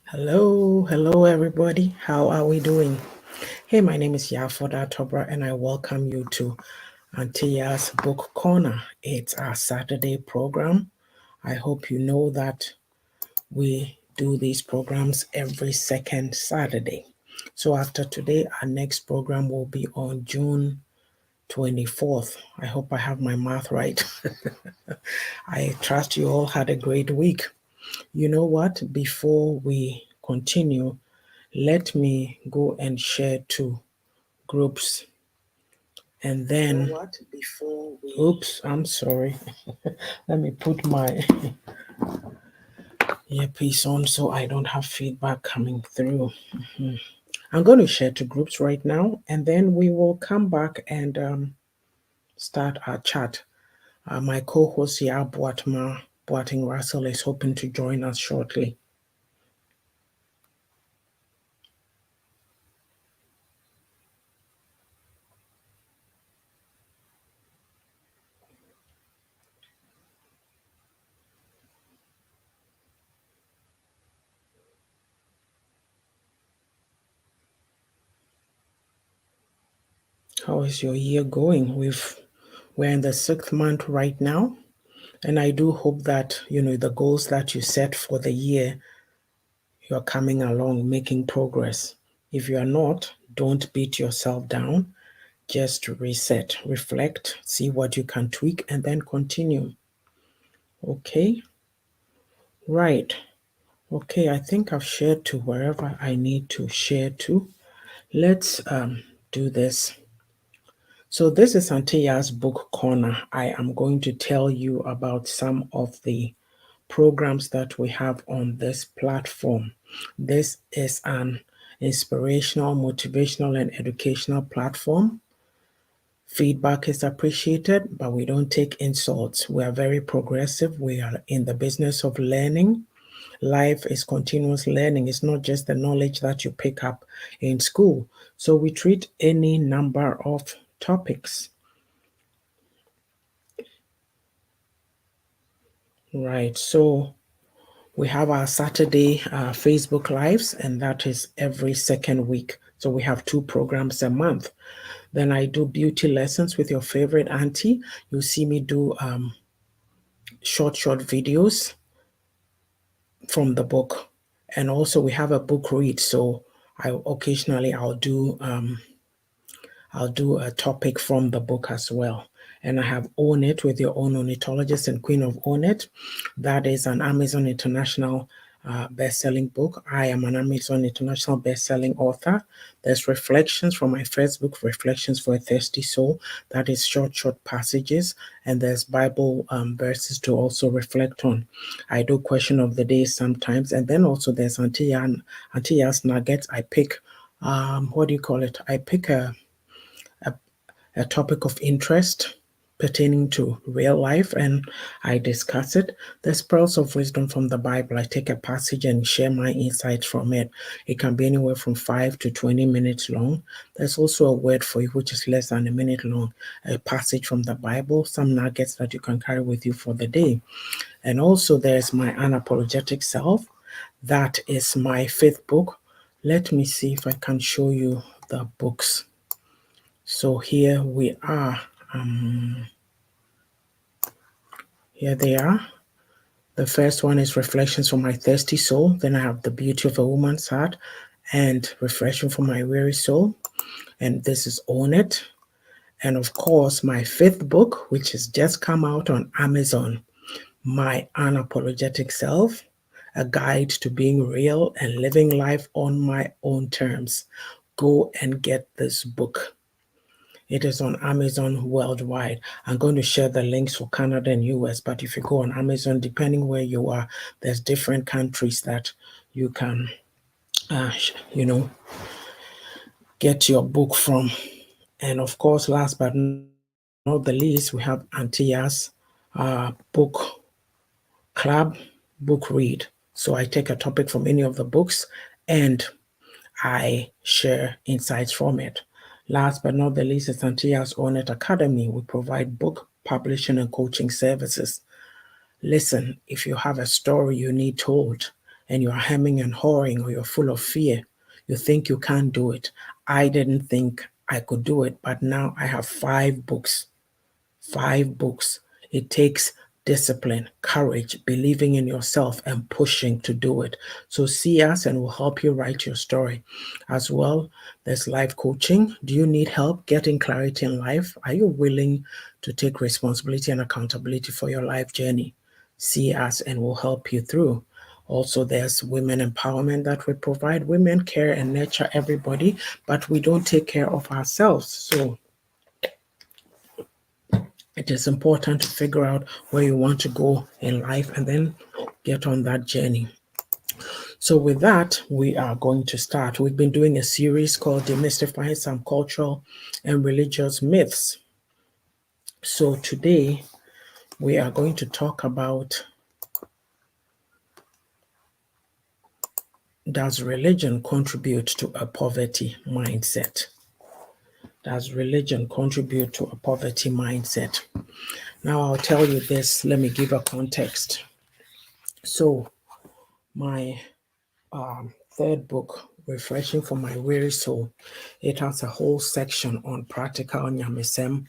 Hello everybody. How are we doing? Hey, my name is Yafoda Tobra and I welcome you to Auntie Yaa'S Book Corner. It's our Saturday program. I hope you know that we do these programs every second Saturday. So after today, our next program will be on June 24th. I hope I have my math right. I trust you all had a great week. You know what? Before we continue, let me go and share to groups and then oops, I'm sorry. Let me put my earpiece on so I don't have feedback coming through. I'm going to share to groups right now and then we will come back and start our chat. My co-host Boating Russell is hoping to join us shortly. How is your year going? We're in the 6th month right now. And I do hope that, the goals that you set for the year, you're coming along, making progress. If you are not, don't beat yourself down. Just reset, reflect, see what you can tweak, and then continue. Okay? Right. Okay, I think I've shared to wherever I need to share to. Let's do this. So this is Auntie Yaa'S Book Corner. I am going to tell you about some of the programs that we have on this platform. This is an inspirational, motivational, and educational platform. Feedback is appreciated, but we don't take insults. We are very progressive. We are in the business of learning. Life is continuous learning. It's not just the knowledge that you pick up in school. So we treat any number of topics. Right. So we have our Saturday Facebook Lives, and that is every second week. So we have 2 programs a month. Then I do beauty lessons with your favorite auntie. You see me do short videos from the book. And also we have a book read. So I'll do a topic from the book as well. And I have Own It with Your Own Ornithologist and Queen of Own It. That is an Amazon International best-selling book. I am an Amazon International best-selling author. There's Reflections from my first book, Reflections for a Thirsty Soul. That is short passages. And there's Bible verses to also reflect on. I do Question of the Day sometimes. And then also there's Auntie Yaa'S Nuggets. I pick, what do you call it? I pick a topic of interest pertaining to real life and I discuss it. There's pearls of wisdom from the Bible. I take a passage and share my insights from it. It can be anywhere from 5 to 20 minutes long. There's also a word for you, which is less than a minute long, a passage from the Bible, some nuggets that you can carry with you for the day. And also there's my unapologetic self. That is my 5th book. Let me see if I can show you the books. So here we are. Here they are. The first one is Reflections from My Thirsty Soul. Then I have The Beauty of a Woman's Heart and Refreshing for My Weary Soul. And this is Own It. And of course, my 5th book, which has just come out on Amazon, My Unapologetic Self, A Guide to Being Real and Living Life on My Own Terms. Go and get this book. It is on Amazon worldwide. I'm going to share the links for Canada and US, but if you go on Amazon, depending where you are, there's different countries that you can, get your book from. And of course, last but not the least, we have Auntie Yaa'S book club, book read. So I take a topic from any of the books and I share insights from it. Last but not the least is Auntie Yaa'S Own It Academy. We provide book publishing and coaching services. Listen, if you have a story you need told, and you're hemming and hawing, or you're full of fear. You think you can't do it. I didn't think I could do it, but now I have 5 books. 5 books. It takes discipline, courage, believing in yourself, and pushing to do it. So see us and we'll help you write your story. As well, there's life coaching. Do you need help getting clarity in life? Are you willing to take responsibility and accountability for your life journey? See us and we'll help you through. Also, there's women empowerment that we provide. Women care and nurture everybody, but we don't take care of ourselves. So it is important to figure out where you want to go in life and then get on that journey. So with that, we are going to start. We've been doing a series called Demystifying Some Cultural and Religious Myths. So today, we are going to talk about, does religion contribute to a poverty mindset? Does religion contribute to a poverty mindset? Now, I'll tell you this. Let me give a context. So, my third book, Refreshing for My Weary Soul, it has a whole section on practical nyamesem.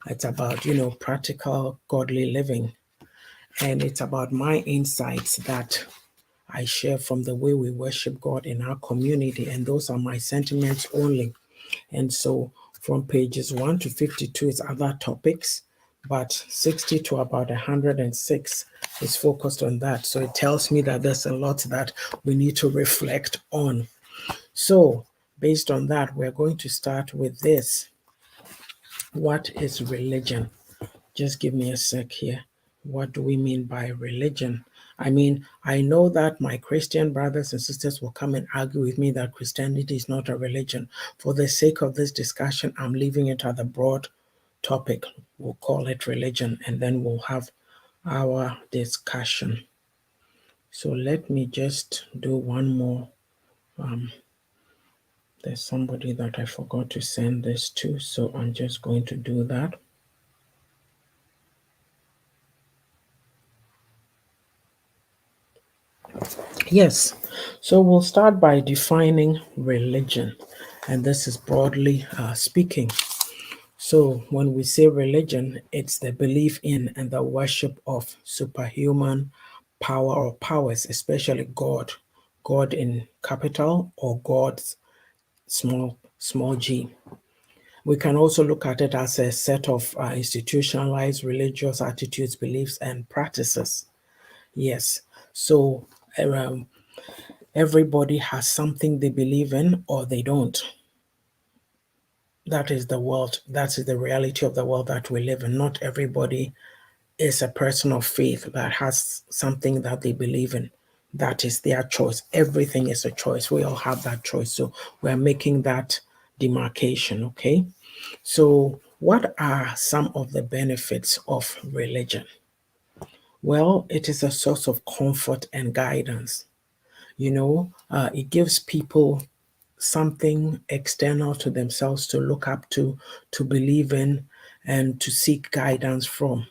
It's about, practical godly living. And it's about my insights that I share from the way we worship God in our community. And those are my sentiments only. And so from pages 1 to 52 is other topics, but 60 to about 106 is focused on that. So it tells me that there's a lot that we need to reflect on. So based on that, we're going to start with this. What is religion? Just give me a sec here. What do we mean by religion? I mean, I know that my Christian brothers and sisters will come and argue with me that Christianity is not a religion. For the sake of this discussion, I'm leaving it at the broad topic. We'll call it religion, and then we'll have our discussion. So let me just do one more. There's somebody that I forgot to send this to, so I'm just going to do that. Yes, so we'll start by defining religion, and this is broadly speaking. So when we say religion, it's the belief in and the worship of superhuman power or powers, especially God, God in capital or God's small g. We can also look at it as a set of institutionalized religious attitudes, beliefs, and practices. Yes, so um, everybody has something they believe in or they don't. That is the world. That is the reality of the world that we live in. Not everybody is a person of faith that has something that they believe in. That is their choice. Everything is a choice. We all have that choice. So we're making that demarcation, okay? So, what are some of the benefits of religion? Well, it is a source of comfort and guidance. It gives people something external to themselves to look up to believe in, and to seek guidance from.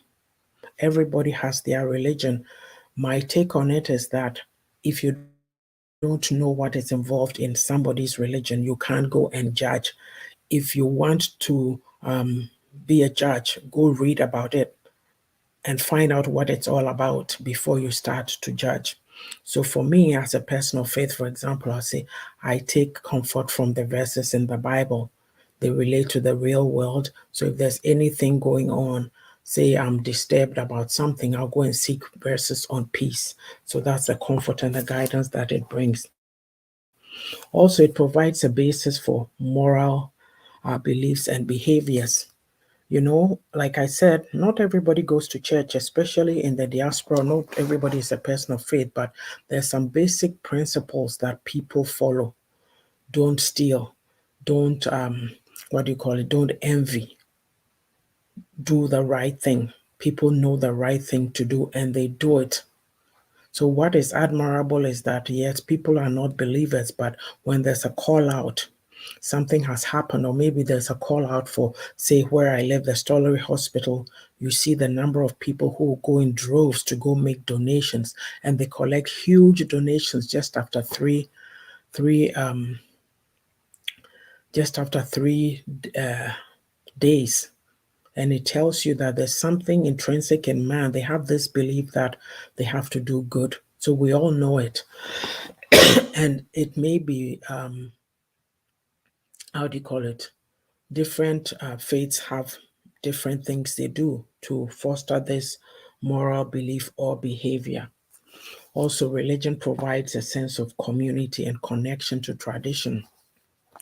Everybody has their religion. My take on it is that if you don't know what is involved in somebody's religion, you can't go and judge. If you want to be a judge, go read about it and find out what it's all about before you start to judge. So for me, as a person of faith, for example, I'll say I take comfort from the verses in the Bible. They relate to the real world. So if there's anything going on, say I'm disturbed about something, I'll go and seek verses on peace. So that's the comfort and the guidance that it brings. Also, it provides a basis for moral beliefs and behaviors. Like I said, not everybody goes to church, especially in the diaspora. Not everybody is a person of faith, but there's some basic principles that people follow. Don't steal. Don't, what do you call it? Don't envy. Do the right thing. People know the right thing to do and they do it. So what is admirable is that, yes, people are not believers, but when there's a call out, something has happened, or maybe there's a call out for, say, where I live, the Stollery Hospital. You see the number of people who go in droves to go make donations, and they collect huge donations three just after 3 days. And it tells you that there's something intrinsic in man. They have this belief that they have to do good. So we all know it. And it may be, how do you call it? Different faiths have different things they do to foster this moral belief or behavior. Also, religion provides a sense of community and connection to tradition.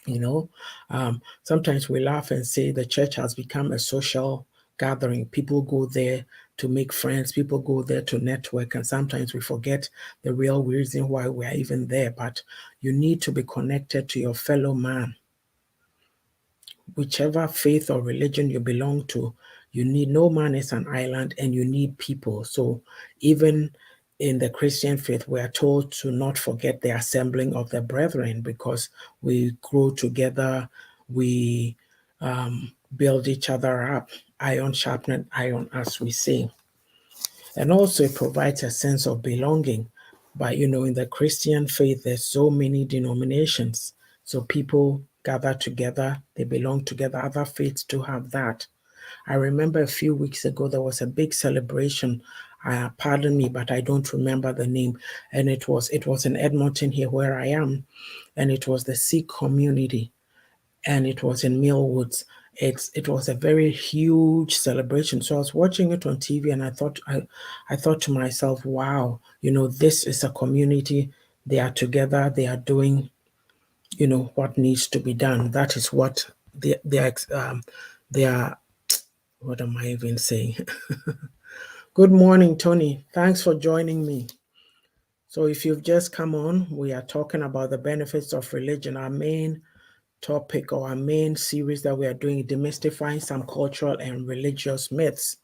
You know, sometimes we laugh and say the church has become a social gathering. People go there to make friends, people go there to network, and sometimes we forget the real reason why we're even there. But you need to be connected to your fellow man. Whichever faith or religion you belong to, you need, no man is an island, and you need people. So even in the Christian faith, we are told to not forget the assembling of the brethren, because we grow together, we build each other up, iron sharpened iron, as we say. And also it provides a sense of belonging. But in the Christian faith, there's so many denominations. So people gather together, they belong together. Other faiths do have that. I remember a few weeks ago, there was a big celebration. Pardon me, but I don't remember the name. And it was in Edmonton here where I am. And it was the Sikh community, and it was in Millwoods. It was a very huge celebration. So I was watching it on TV, and I thought to myself, wow, this is a community. They are together. They are doing, what needs to be done. That is what they are. What am I even saying? Good morning, Tony. Thanks for joining me. So if you've just come on, we are talking about the benefits of religion. Our main topic, or our main series that we are doing, demystifying some cultural and religious myths.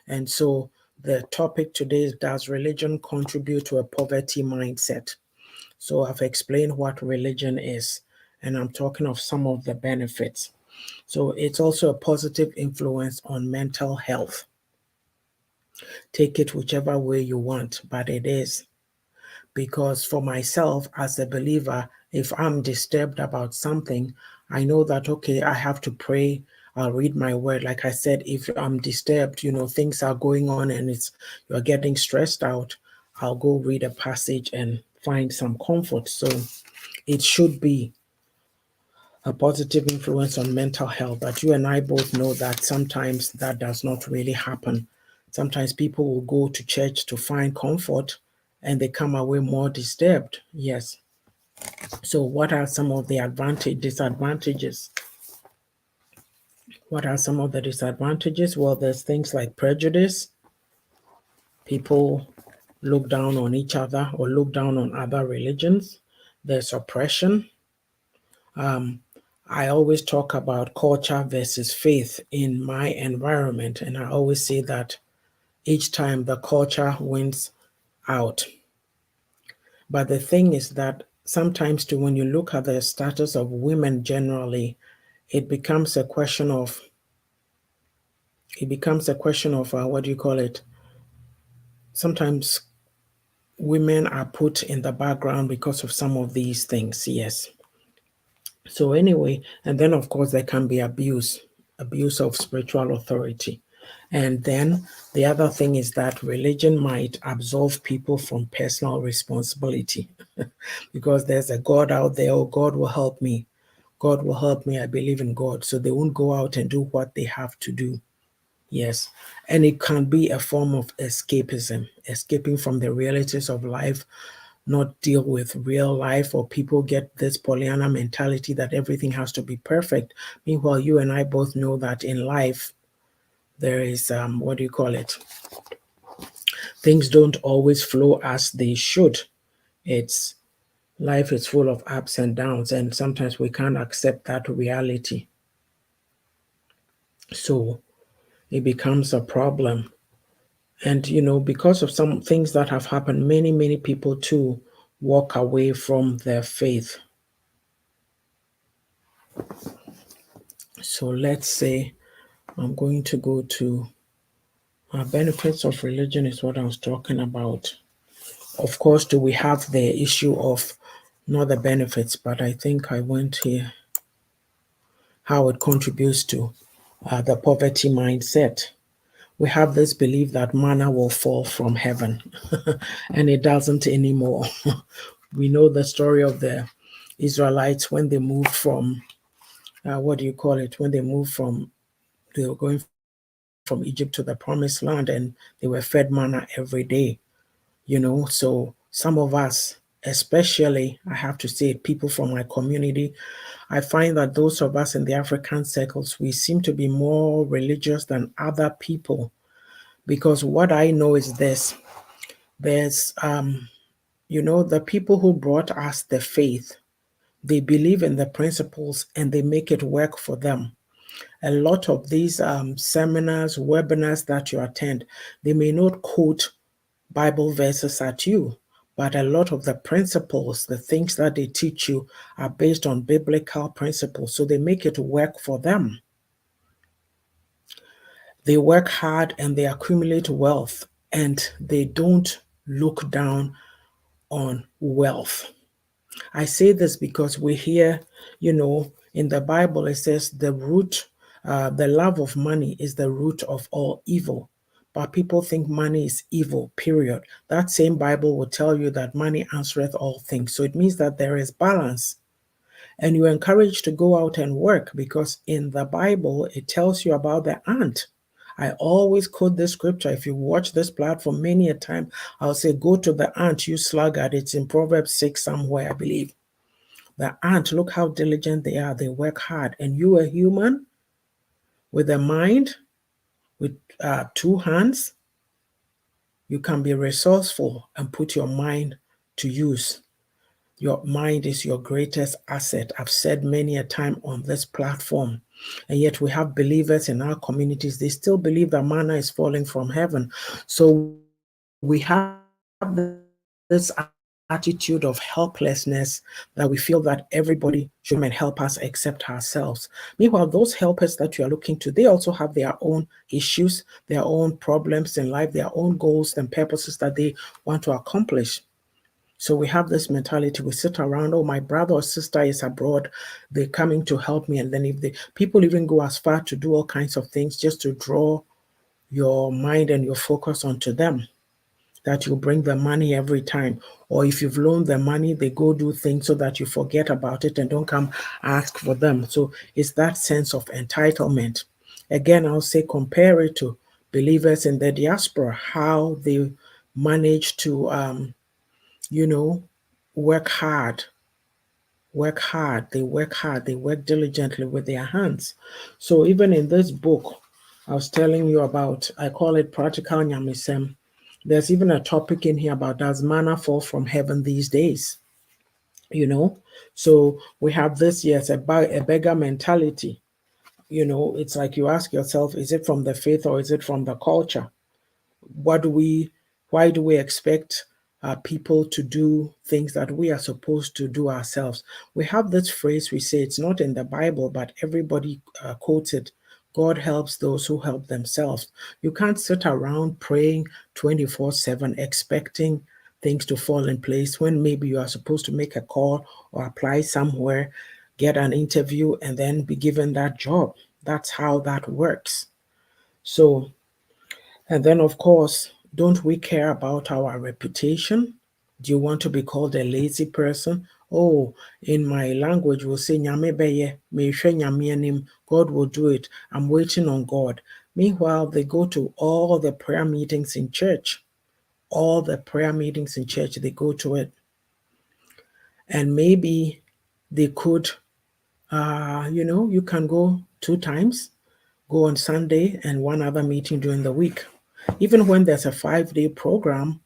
And so the topic today is, does religion contribute to a poverty mindset? So I've explained what religion is, and I'm talking of some of the benefits. So it's also a positive influence on mental health. Take it whichever way you want, but it is. Because for myself as a believer, if I'm disturbed about something, I know that, okay, I have to pray. I'll read my word. Like I said, if I'm disturbed, things are going on and you're getting stressed out, I'll go read a passage and find some comfort. So it should be a positive influence on mental health. But you and I both know that sometimes that does not really happen. Sometimes people will go to church to find comfort, and they come away more disturbed. Yes. So what are some of the disadvantages? What are some of the disadvantages? Well, there's things like prejudice. People look down on each other or look down on other religions. There's oppression. I always talk about culture versus faith in my environment, and I always say that each time the culture wins out. But the thing is that sometimes too, when you look at the status of women generally, it becomes a question of what do you call it? Sometimes women are put in the background because of some of these things. Yes. So anyway, and then of course there can be abuse of spiritual authority. And then the other thing is that religion might absolve people from personal responsibility because there's a God out there. Oh, God will help me. God will help me. I believe in God. So they won't go out and do what they have to do. Yes. And it can be a form of escapism, escaping from the realities of life, not deal with real life, or people get this Pollyanna mentality that everything has to be perfect. Meanwhile, you and I both know that in life, there is, what do you call it? Things don't always flow as they should. It's Life is full of ups and downs, and sometimes we can't accept that reality. So it becomes a problem. And, because of some things that have happened, many people too walk away from their faith. So let's say I'm going to go to benefits of religion is what I was talking about. Of course, do we have the issue of not the benefits, but I think I went here how it contributes to the poverty mindset. We have this belief that manna will fall from heaven, and it doesn't anymore. We know the story of the Israelites when they moved from what do you call it? When they moved from they were going from Egypt to the promised land and they were fed manna every day. So some of us, especially I have to say people from my community, I find that those of us in the African circles, we seem to be more religious than other people because what I know is this: there's the people who brought us the faith, they believe in the principles and they make it work for them. A lot of these seminars, webinars that you attend, they may not quote Bible verses at you, but a lot of the principles, the things that they teach you, are based on biblical principles. So they make it work for them. They work hard and they accumulate wealth, and they don't look down on wealth. I say this because we hear, in the Bible, it says the love of money is the root of all evil. But people think money is evil, period. That same Bible will tell you that money answereth all things. So it means that there is balance. And you're encouraged to go out and work because in the Bible, it tells you about the ant. I always quote this scripture. If you watch this platform many a time, I'll say, go to the ant, you sluggard. It's in Proverbs 6 somewhere, I believe. The ant, look how diligent they are. They work hard. And you, a human with a mind, with two hands, you can be resourceful and put your mind to use. Your mind is your greatest asset. I've said many a time on this platform. And yet we have believers in our communities, they still believe that manna is falling from heaven. So we have this attitude of helplessness that we feel that everybody should come and help us except ourselves. Meanwhile, those helpers that you are looking to, they also have their own issues, their own problems in life, their own goals and purposes that they want to accomplish. So we have this mentality. We sit around, oh, my brother or sister is abroad, they're coming to help me. And then people even go as far to do all kinds of things just to draw your mind and your focus onto them, that you bring the money every time. Or if you've loaned the money, they go do things so that you forget about it and don't come ask for them. So it's that sense of entitlement. Again, I'll say compare it to believers in the diaspora, how they manage to you know, work hard, work hard, they work hard, they work diligently with their hands. So even in this book, I was telling you about, I call it Practical Nyamisem. There's even a topic in here about does manna fall from heaven these days? So we have this, yes, a beggar mentality. It's like you ask yourself, is it from the faith or is it from the culture? what do we why do we expect people to do things that we are supposed to do ourselves? We have this phrase, we say it's not in the Bible, but everybody quotes it: God helps those who help themselves. You can't sit around praying 24/7 expecting things to fall in place when maybe you are supposed to make a call or apply somewhere, get an interview, and then be given that job. That's how that works. So, and then, of course, don't we care about our reputation? Do you want to be called a lazy person? Oh, in my language, we'll say, Nyame beye, mehwɛ Nyame anim. God will do it. I'm waiting on God. Meanwhile, they go to all the prayer meetings in church. All the prayer meetings in church, they go to it. And maybe they could, you can go 2 times, go on Sunday and one other meeting during the week. Even when there's a 5-day program,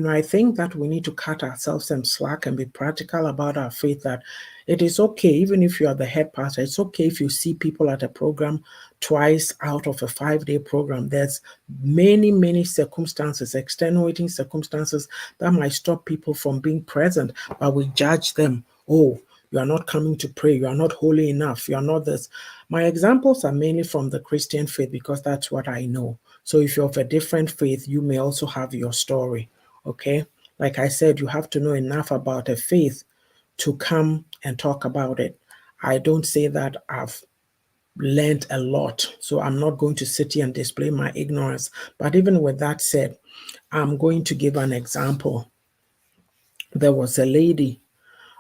I think that we need to cut ourselves some slack and be practical about our faith, that it is okay, even if you are the head pastor, it's okay if you see people at a program twice out of a 5-day program. There's many, many circumstances, extenuating circumstances that might stop people from being present, but we judge them. Oh, You are not coming to pray. You are not holy enough. You are not this. My examples are mainly from the Christian faith because that's what I know. So if you're of a different faith, you may also have your story. Okay? Like I said, you have to know enough about a faith to come and talk about it. I don't say that I've learned a lot, so I'm not going to sit here and display my ignorance. But even with that said, I'm going to give an example. There was a lady,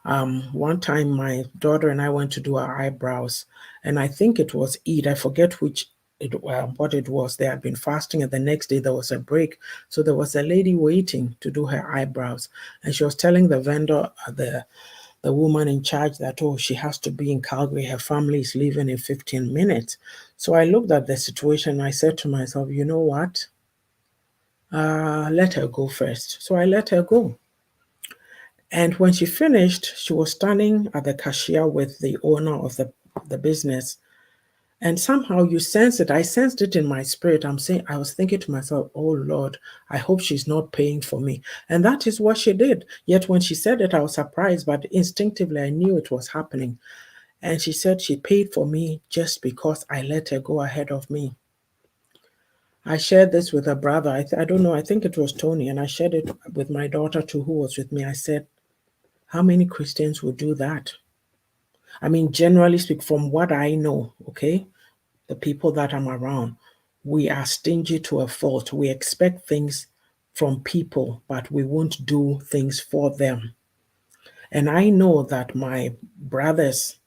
one time my daughter and I went to do our eyebrows, and I think it was Eid. I forget what it was. They had been fasting, and the next day there was a break. So there was a lady waiting to do her eyebrows, and she was telling the vendor, the woman in charge, that, oh, she has to be in Calgary. Her family is leaving in 15 minutes. So I looked at the situation and I said to myself, you know what? Let her go first. So I let her go. And when she finished, she was standing at the cashier with the owner of the business. And somehow you sense it. I sensed it in my spirit. I was thinking to myself, oh Lord, I hope she's not paying for me. And that is what she did. Yet when she said it, I was surprised, but instinctively I knew it was happening. And she said she paid for me just because I let her go ahead of me. I shared this with a brother. I don't know, I think it was Tony, and I shared it with my daughter too, who was with me. I said, how many Christians would do that? I mean, generally speaking, from what I know, okay, the people that I'm around, we are stingy to a fault. We expect things from people, but we won't do things for them. And I know that my brothers,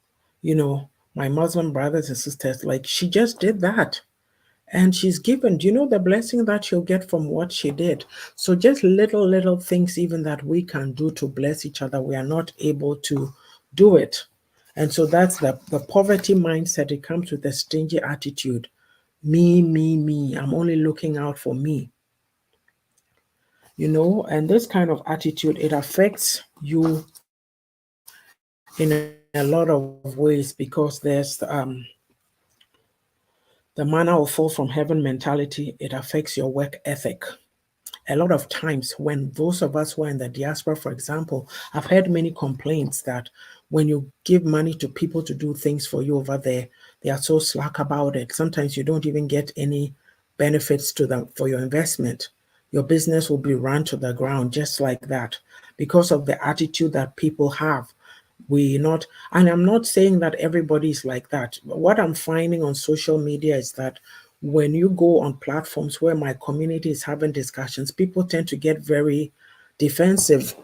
my Muslim brothers and sisters, like she just did that. And she's given, do you know the blessing that she'll get from what she did? So just little things even that we can do to bless each other, we are not able to do it. And so that's the poverty mindset. It comes with a stingy attitude. Me. I'm only looking out for me. And this kind of attitude, it affects you in a lot of ways because there's the manna will fall from heaven mentality. It affects your work ethic. A lot of times when those of us who are in the diaspora, for example, I've heard many complaints that when you give money to people to do things for you over there, they are so slack about it. Sometimes you don't even get any benefits to them for your investment. Your business will be run to the ground just like that because of the attitude that people have. And I'm not saying that everybody is like that. What I'm finding on social media is that when you go on platforms where my community is having discussions, people tend to get very defensive.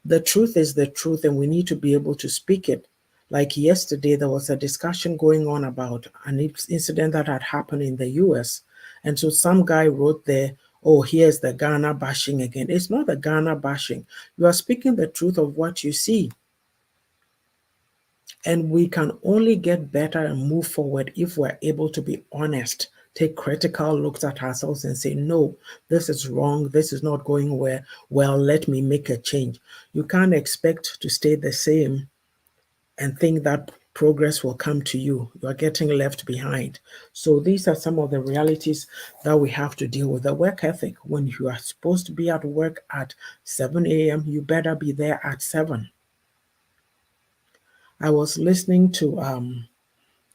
The truth is the truth, and we need to be able to speak it. Like yesterday, there was a discussion going on about an incident that had happened in the US. And so some guy wrote there, oh, here's the Ghana bashing again. It's not the Ghana bashing. You are speaking the truth of what you see. And we can only get better and move forward if we're able to be honest, take critical looks at ourselves and say, no, this is wrong. This is not going well. Let me make a change. You can't expect to stay the same and think that progress will come to you. You are getting left behind. So these are some of the realities that we have to deal with. The work ethic, when you are supposed to be at work at 7 a.m., you better be there at 7. I was listening to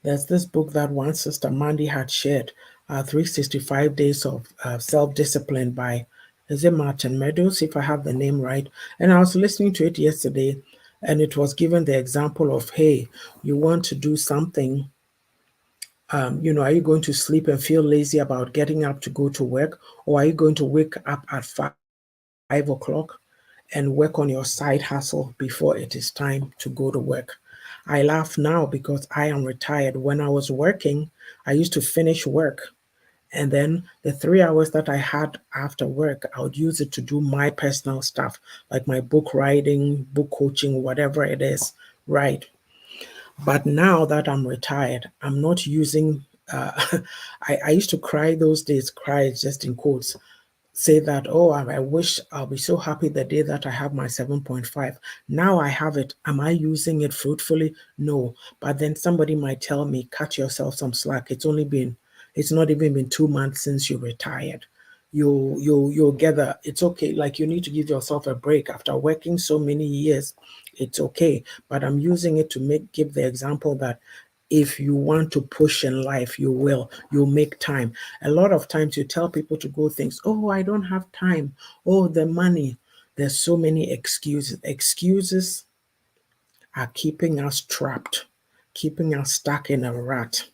there's this book that one sister Mandy had shared, 365 Days of Self-Discipline by, is it Martin Meadows, if I have the name right? And I was listening to it yesterday, and it was given the example of, hey, you want to do something, are you going to sleep and feel lazy about getting up to go to work? Or are you going to wake up at 5 o'clock and work on your side hustle before it is time to go to work? I laugh now because I am retired. When I was working, I used to finish work, and then the 3 hours that I had after work, I would use it to do my personal stuff, like my book writing, book coaching, whatever it is, right? But now that I'm retired, I'm not using, I used to cry those days, cry just in quotes, say that, oh, I wish I'll be so happy the day that I have my 7.5. Now I have it. Am I using it fruitfully? No. But then somebody might tell me, cut yourself some slack. It's not even been 2 months since you retired. you'll get that it's okay. Like you need to give yourself a break after working so many years. It's okay. But I'm using it to give the example that if you want to push in life, you'll make time. A lot of times you tell people to go things, oh, I don't have time, oh, the money. There's so many excuses are keeping us trapped, keeping us stuck in a rut.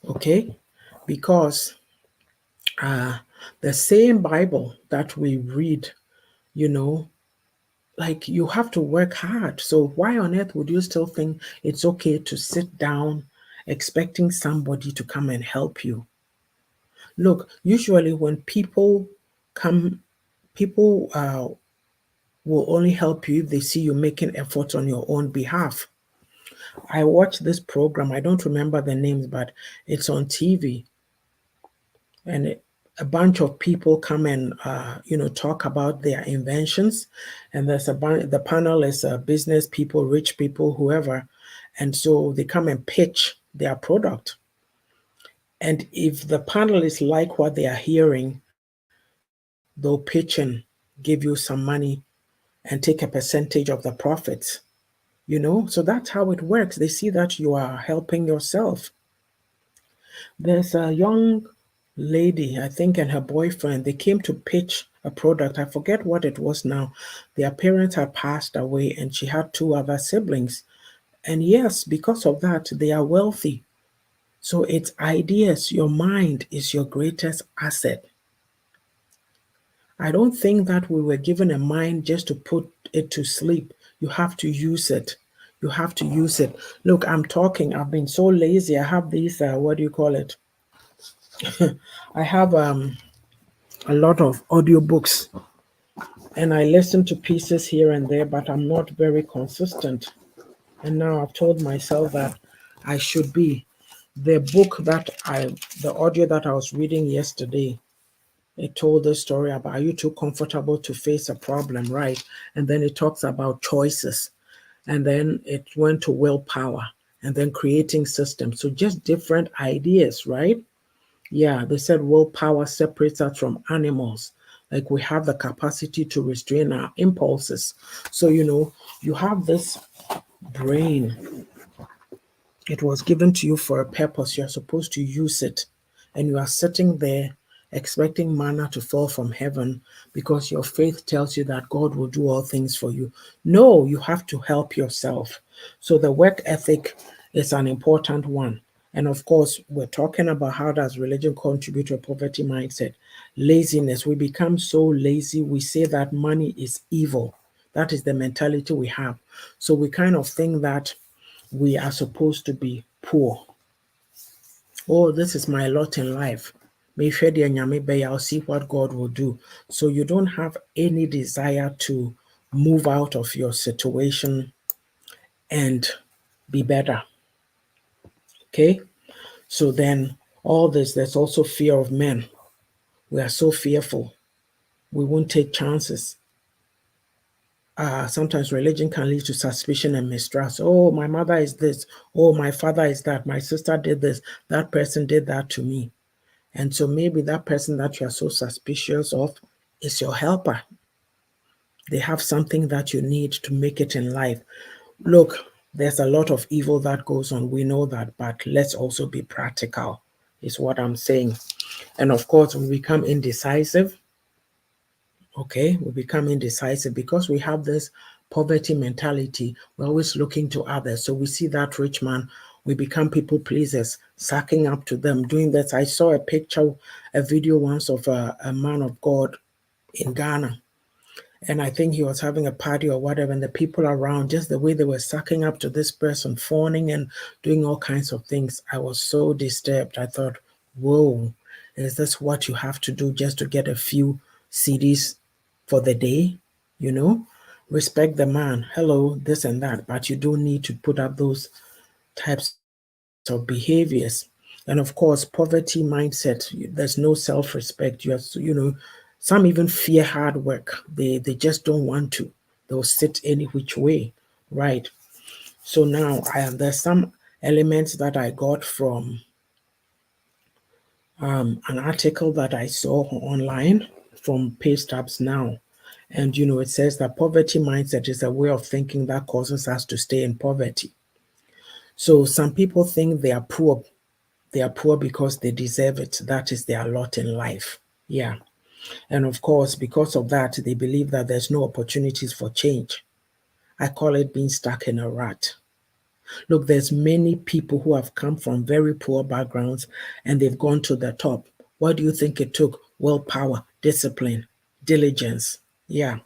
Okay, because the same Bible that we read, you know, like you have to work hard. So why on earth would you still think it's okay to sit down expecting somebody to come and help you? Look, usually when people come, people will only help you if they see you making efforts on your own behalf. I watched this program, I don't remember the names, but it's on TV, and a bunch of people come and talk about their inventions, and the panel is business people, rich people, whoever, and so they come and pitch their product. And if the panelists like what they are hearing, they'll pitch and give you some money and take a percentage of the profits. So that's how it works. They see that you are helping yourself. There's a young lady, I think, and her boyfriend. They came to pitch a product. I forget what it was now. Their parents had passed away, and she had two other siblings. And yes, because of that, they are wealthy. So it's ideas. Your mind is your greatest asset. I don't think that we were given a mind just to put it to sleep. You have to use it. You have to use it. Look, I'm talking. I've been so lazy. I have these, what do you call it? I have a lot of audiobooks, and I listen to pieces here and there, but I'm not very consistent. And now I've told myself that I should be. The audio that I was reading yesterday, it told the story about, are you too comfortable to face a problem, right? And then it talks about choices. And then it went to willpower and then creating systems. So just different ideas, right? Yeah, they said willpower separates us from animals. Like we have the capacity to restrain our impulses. So, you have this brain. It was given to you for a purpose. You're supposed to use it. And you are sitting there expecting manna to fall from heaven because your faith tells you that God will do all things for you. No, you have to help yourself. So the work ethic is an important one. And of course, we're talking about how does religion contribute to a poverty mindset. Laziness. We become so lazy. We say that money is evil. That is the mentality we have. So we kind of think that we are supposed to be poor. Oh, this is my lot in life. I'll see what God will do. So you don't have any desire to move out of your situation and be better. Okay? So then all this, there's also fear of men. We are so fearful. We won't take chances. Sometimes religion can lead to suspicion and mistrust. Oh, my mother is this. Oh, my father is that. My sister did this. That person did that to me. And so maybe that person that you are so suspicious of is your helper. They have something that you need to make it in life. Look, there's a lot of evil that goes on. We know that, but let's also be practical, is what I'm saying. And of course, we become indecisive. Okay, we become indecisive because we have this poverty mentality. We're always looking to others. So we see that rich man, we become people pleasers, sucking up to them, doing this. I saw a video once of a man of God in Ghana. And I think he was having a party or whatever, and the people around, just the way they were sucking up to this person, fawning and doing all kinds of things. I was so disturbed. I thought, whoa, is this what you have to do just to get a few CDs for the day? Respect the man. Hello, this and that. But you don't need to put up those types of behaviors. And of course, poverty mindset, there's no self-respect. Some even fear hard work. They just don't want to. They'll sit any which way, right? So now there's some elements that I got from an article that I saw online from Pay Stubs Now. And it says that poverty mindset is a way of thinking that causes us to stay in poverty. So some people think they are poor. They are poor because they deserve it. That is their lot in life. Yeah. And of course, because of that, they believe that there's no opportunities for change. I call it being stuck in a rut. Look, there's many people who have come from very poor backgrounds and they've gone to the top. What do you think it took? Willpower, discipline, diligence. Yeah.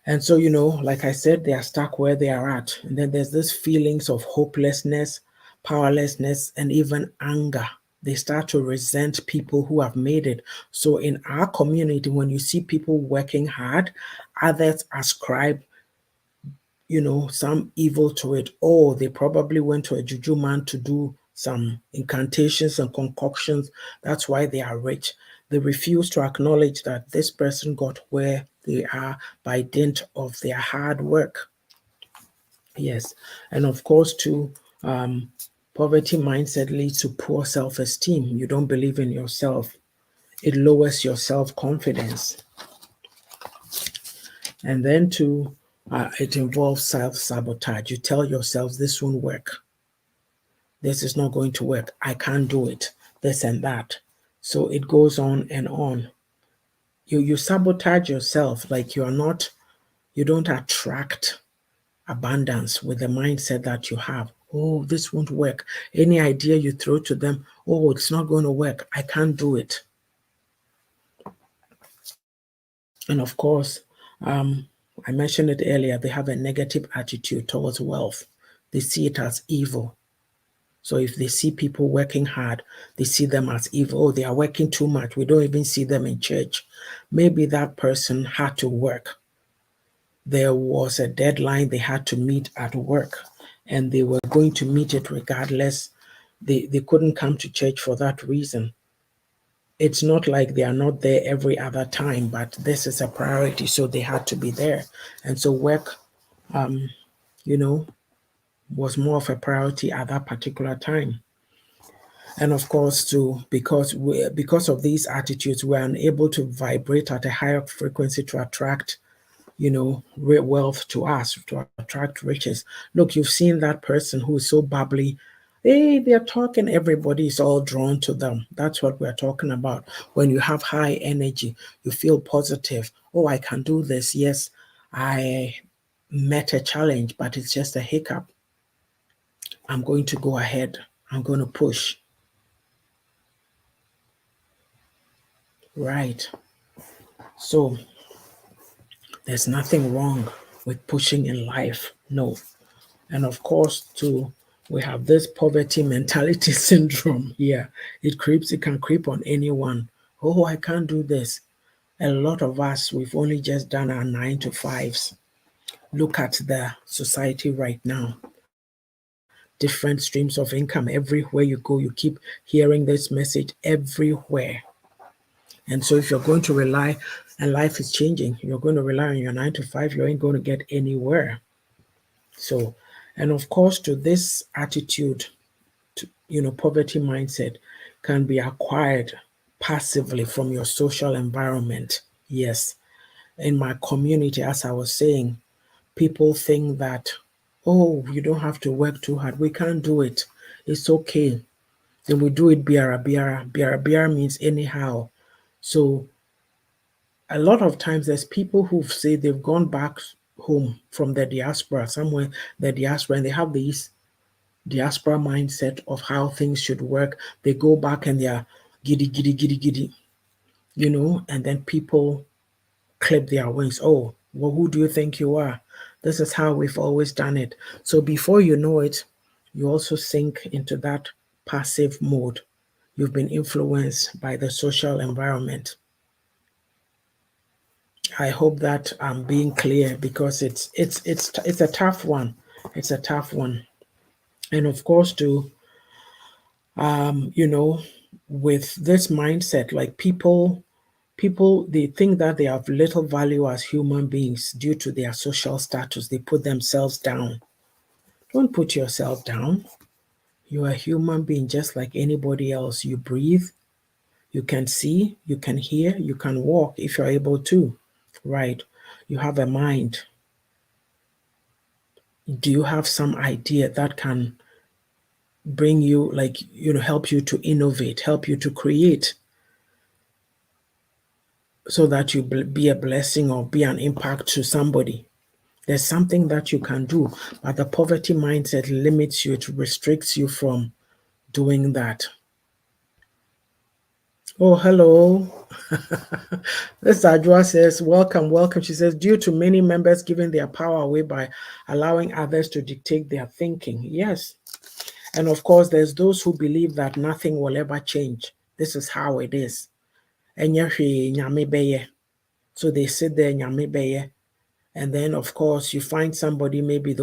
And so, like I said, they are stuck where they are at. And then there's this feelings of hopelessness, powerlessness, and even anger. They start to resent people who have made it. So in our community, when you see people working hard, others ascribe some evil to it. Oh, they probably went to a juju man to do some incantations and concoctions. That's why they are rich. They refuse to acknowledge that this person got where they are by dint of their hard work. Yes. And of course, too, poverty mindset leads to poor self esteem. You don't believe in yourself, it lowers your self confidence. And then, too, it involves self sabotage. You tell yourself, this won't work. This is not going to work. I can't do it. This and that. So it goes on and on. You sabotage yourself, like you don't attract abundance with the mindset that you have. Oh, this won't work. Any idea you throw to them, oh, it's not going to work. I can't do it. And of course, I mentioned it earlier, they have a negative attitude towards wealth. They see it as evil. So if they see people working hard, they see them as evil. Oh, they are working too much. We don't even see them in church. Maybe that person had to work. There was a deadline they had to meet at work, and they were going to meet it regardless. They couldn't come to church for that reason. It's not like they are not there every other time, but this is a priority, so they had to be there. And so work, you know, was more of a priority at that particular time. And of course, too, because of these attitudes, we're unable to vibrate at a higher frequency to attract, wealth to us, to attract riches. Look, you've seen that person who is so bubbly. Hey, they're talking, everybody is all drawn to them. That's what we're talking about. When you have high energy, you feel positive. Oh, I can do this. Yes, I met a challenge, but it's just a hiccup. I'm going to go ahead. I'm going to push. Right. So there's nothing wrong with pushing in life. No. And of course, too, we have this poverty mentality syndrome here. It can creep on anyone. Oh, I can't do this. A lot of us, we've only just done our 9 to 5s. Look at the society right now. Different streams of income everywhere you go. You keep hearing this message everywhere. And so if you're going to rely, and life is changing, you're going to rely on your 9 to 5, you ain't going to get anywhere. So, and of course, to this attitude, poverty mindset can be acquired passively from your social environment. Yes. In my community, as I was saying, people think that, oh, you don't have to work too hard. We can't do it. It's okay. Then we do it biara biara. Biara biara means anyhow. So a lot of times there's people who say they've gone back home from the diaspora, somewhere the diaspora, and they have these diaspora mindset of how things should work. They go back and they are giddy, giddy, giddy, giddy, and then people clip their wings. Oh, well, who do you think you are? This is how we've always done it. So before you know it, you also sink into that passive mode. You've been influenced by the social environment. I hope that I'm being clear because it's a tough one. It's a tough one. And of course, too, you know, with this mindset, like people they think that they have little value as human beings due to their social status. They put themselves down. Don't put yourself down. You're a human being just like anybody else. You breathe, you can see, you can hear, you can walk if you're able to, right? You have a mind. Do you have some idea that can bring you, like, help you to innovate, help you to create so that you be a blessing or be an impact to somebody? There's something that you can do, but the poverty mindset limits you, it restricts you from doing that. Oh, hello. This Ajua says, welcome, welcome. She says, due to many members giving their power away by allowing others to dictate their thinking. Yes. And of course, there's those who believe that nothing will ever change. This is how it is. So they sit there, and then of course you find somebody, maybe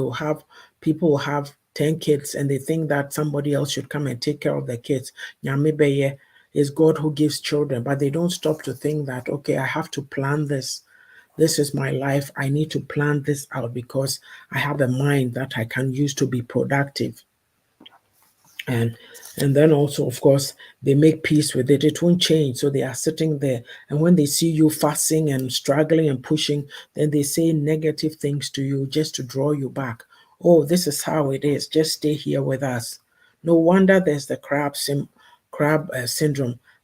people will have 10 kids and they think that somebody else should come and take care of the kids. Is God who gives children, but they don't stop to think that, okay, I have to plan this. This is my life. I need to plan this out because I have a mind that I can use to be productive. And then also, of course, they make peace with it. It won't change. So they are sitting there. And when they see you fussing and struggling and pushing, then they say negative things to you just to draw you back. Oh, this is how it is. Just stay here with us. No wonder there's the crab syndrome.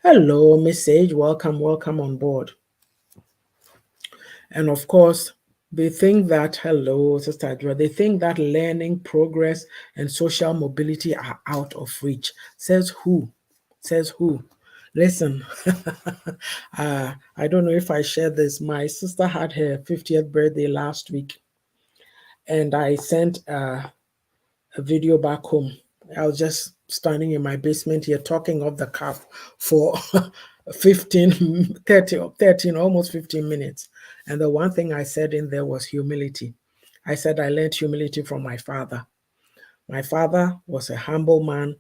Hello, Miss Sage. Welcome, welcome on board. And of course, they think that, hello, Sister Adra, they think that learning, progress, and social mobility are out of reach. Says who? Says who? Listen, I don't know if I shared this. My sister had her 50th birthday last week, and I sent a video back home. I was just standing in my basement here talking off the cuff for 15, 30, 13, almost 15 minutes. And the one thing I said in there was humility. I said I learned humility from my father. My father was a humble man.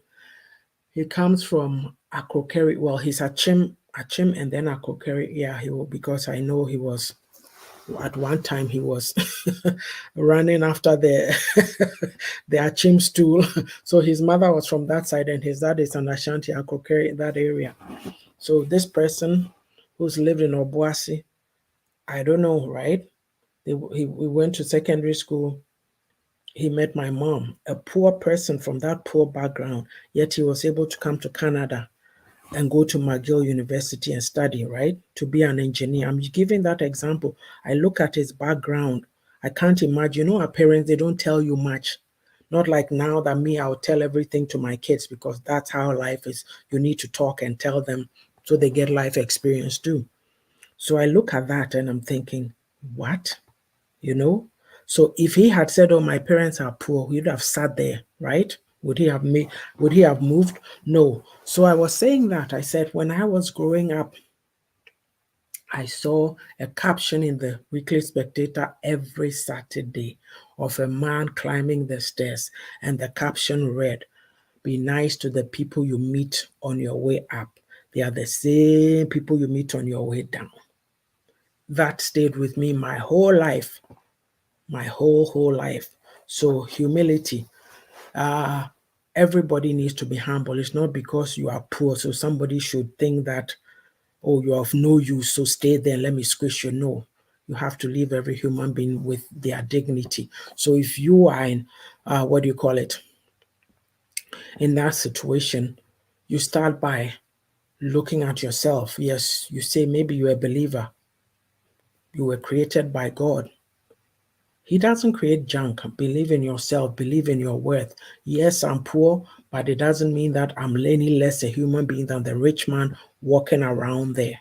He comes from Akrokeri. Well, he's Achim, and then Akrokeri. Yeah, because I know he was, at one time he was running after the the Achim stool. So his mother was from that side and his dad is an Ashanti Akrokeri in that area. So this person who's lived in Obuasi, I don't know, right? We went to secondary school. He met my mom, a poor person from that poor background, yet he was able to come to Canada and go to McGill University and study, right? To be an engineer. I'm giving that example. I look at his background. I can't imagine. Our parents, they don't tell you much. Not like now that me, I'll tell everything to my kids because that's how life is. You need to talk and tell them so they get life experience too. So I look at that and I'm thinking, what? So if he had said, oh, my parents are poor, he would have sat there, right? Would he have moved? No. So I was saying that. I said, when I was growing up, I saw a caption in the Weekly Spectator every Saturday of a man climbing the stairs, and the caption read, be nice to the people you meet on your way up. They are the same people you meet on your way down. That stayed with me my whole life, my whole life. So humility. Everybody needs to be humble. It's not because you are poor, so somebody should think that, oh, you're of no use, so stay there and let me squish you. No, you have to leave every human being with their dignity. So if you are in, in that situation, you start by looking at yourself. Yes, you say maybe you're a believer. You were created by God. He doesn't create junk. Believe in yourself. Believe in your worth. Yes, I'm poor, but it doesn't mean that I'm any less a human being than the rich man walking around there.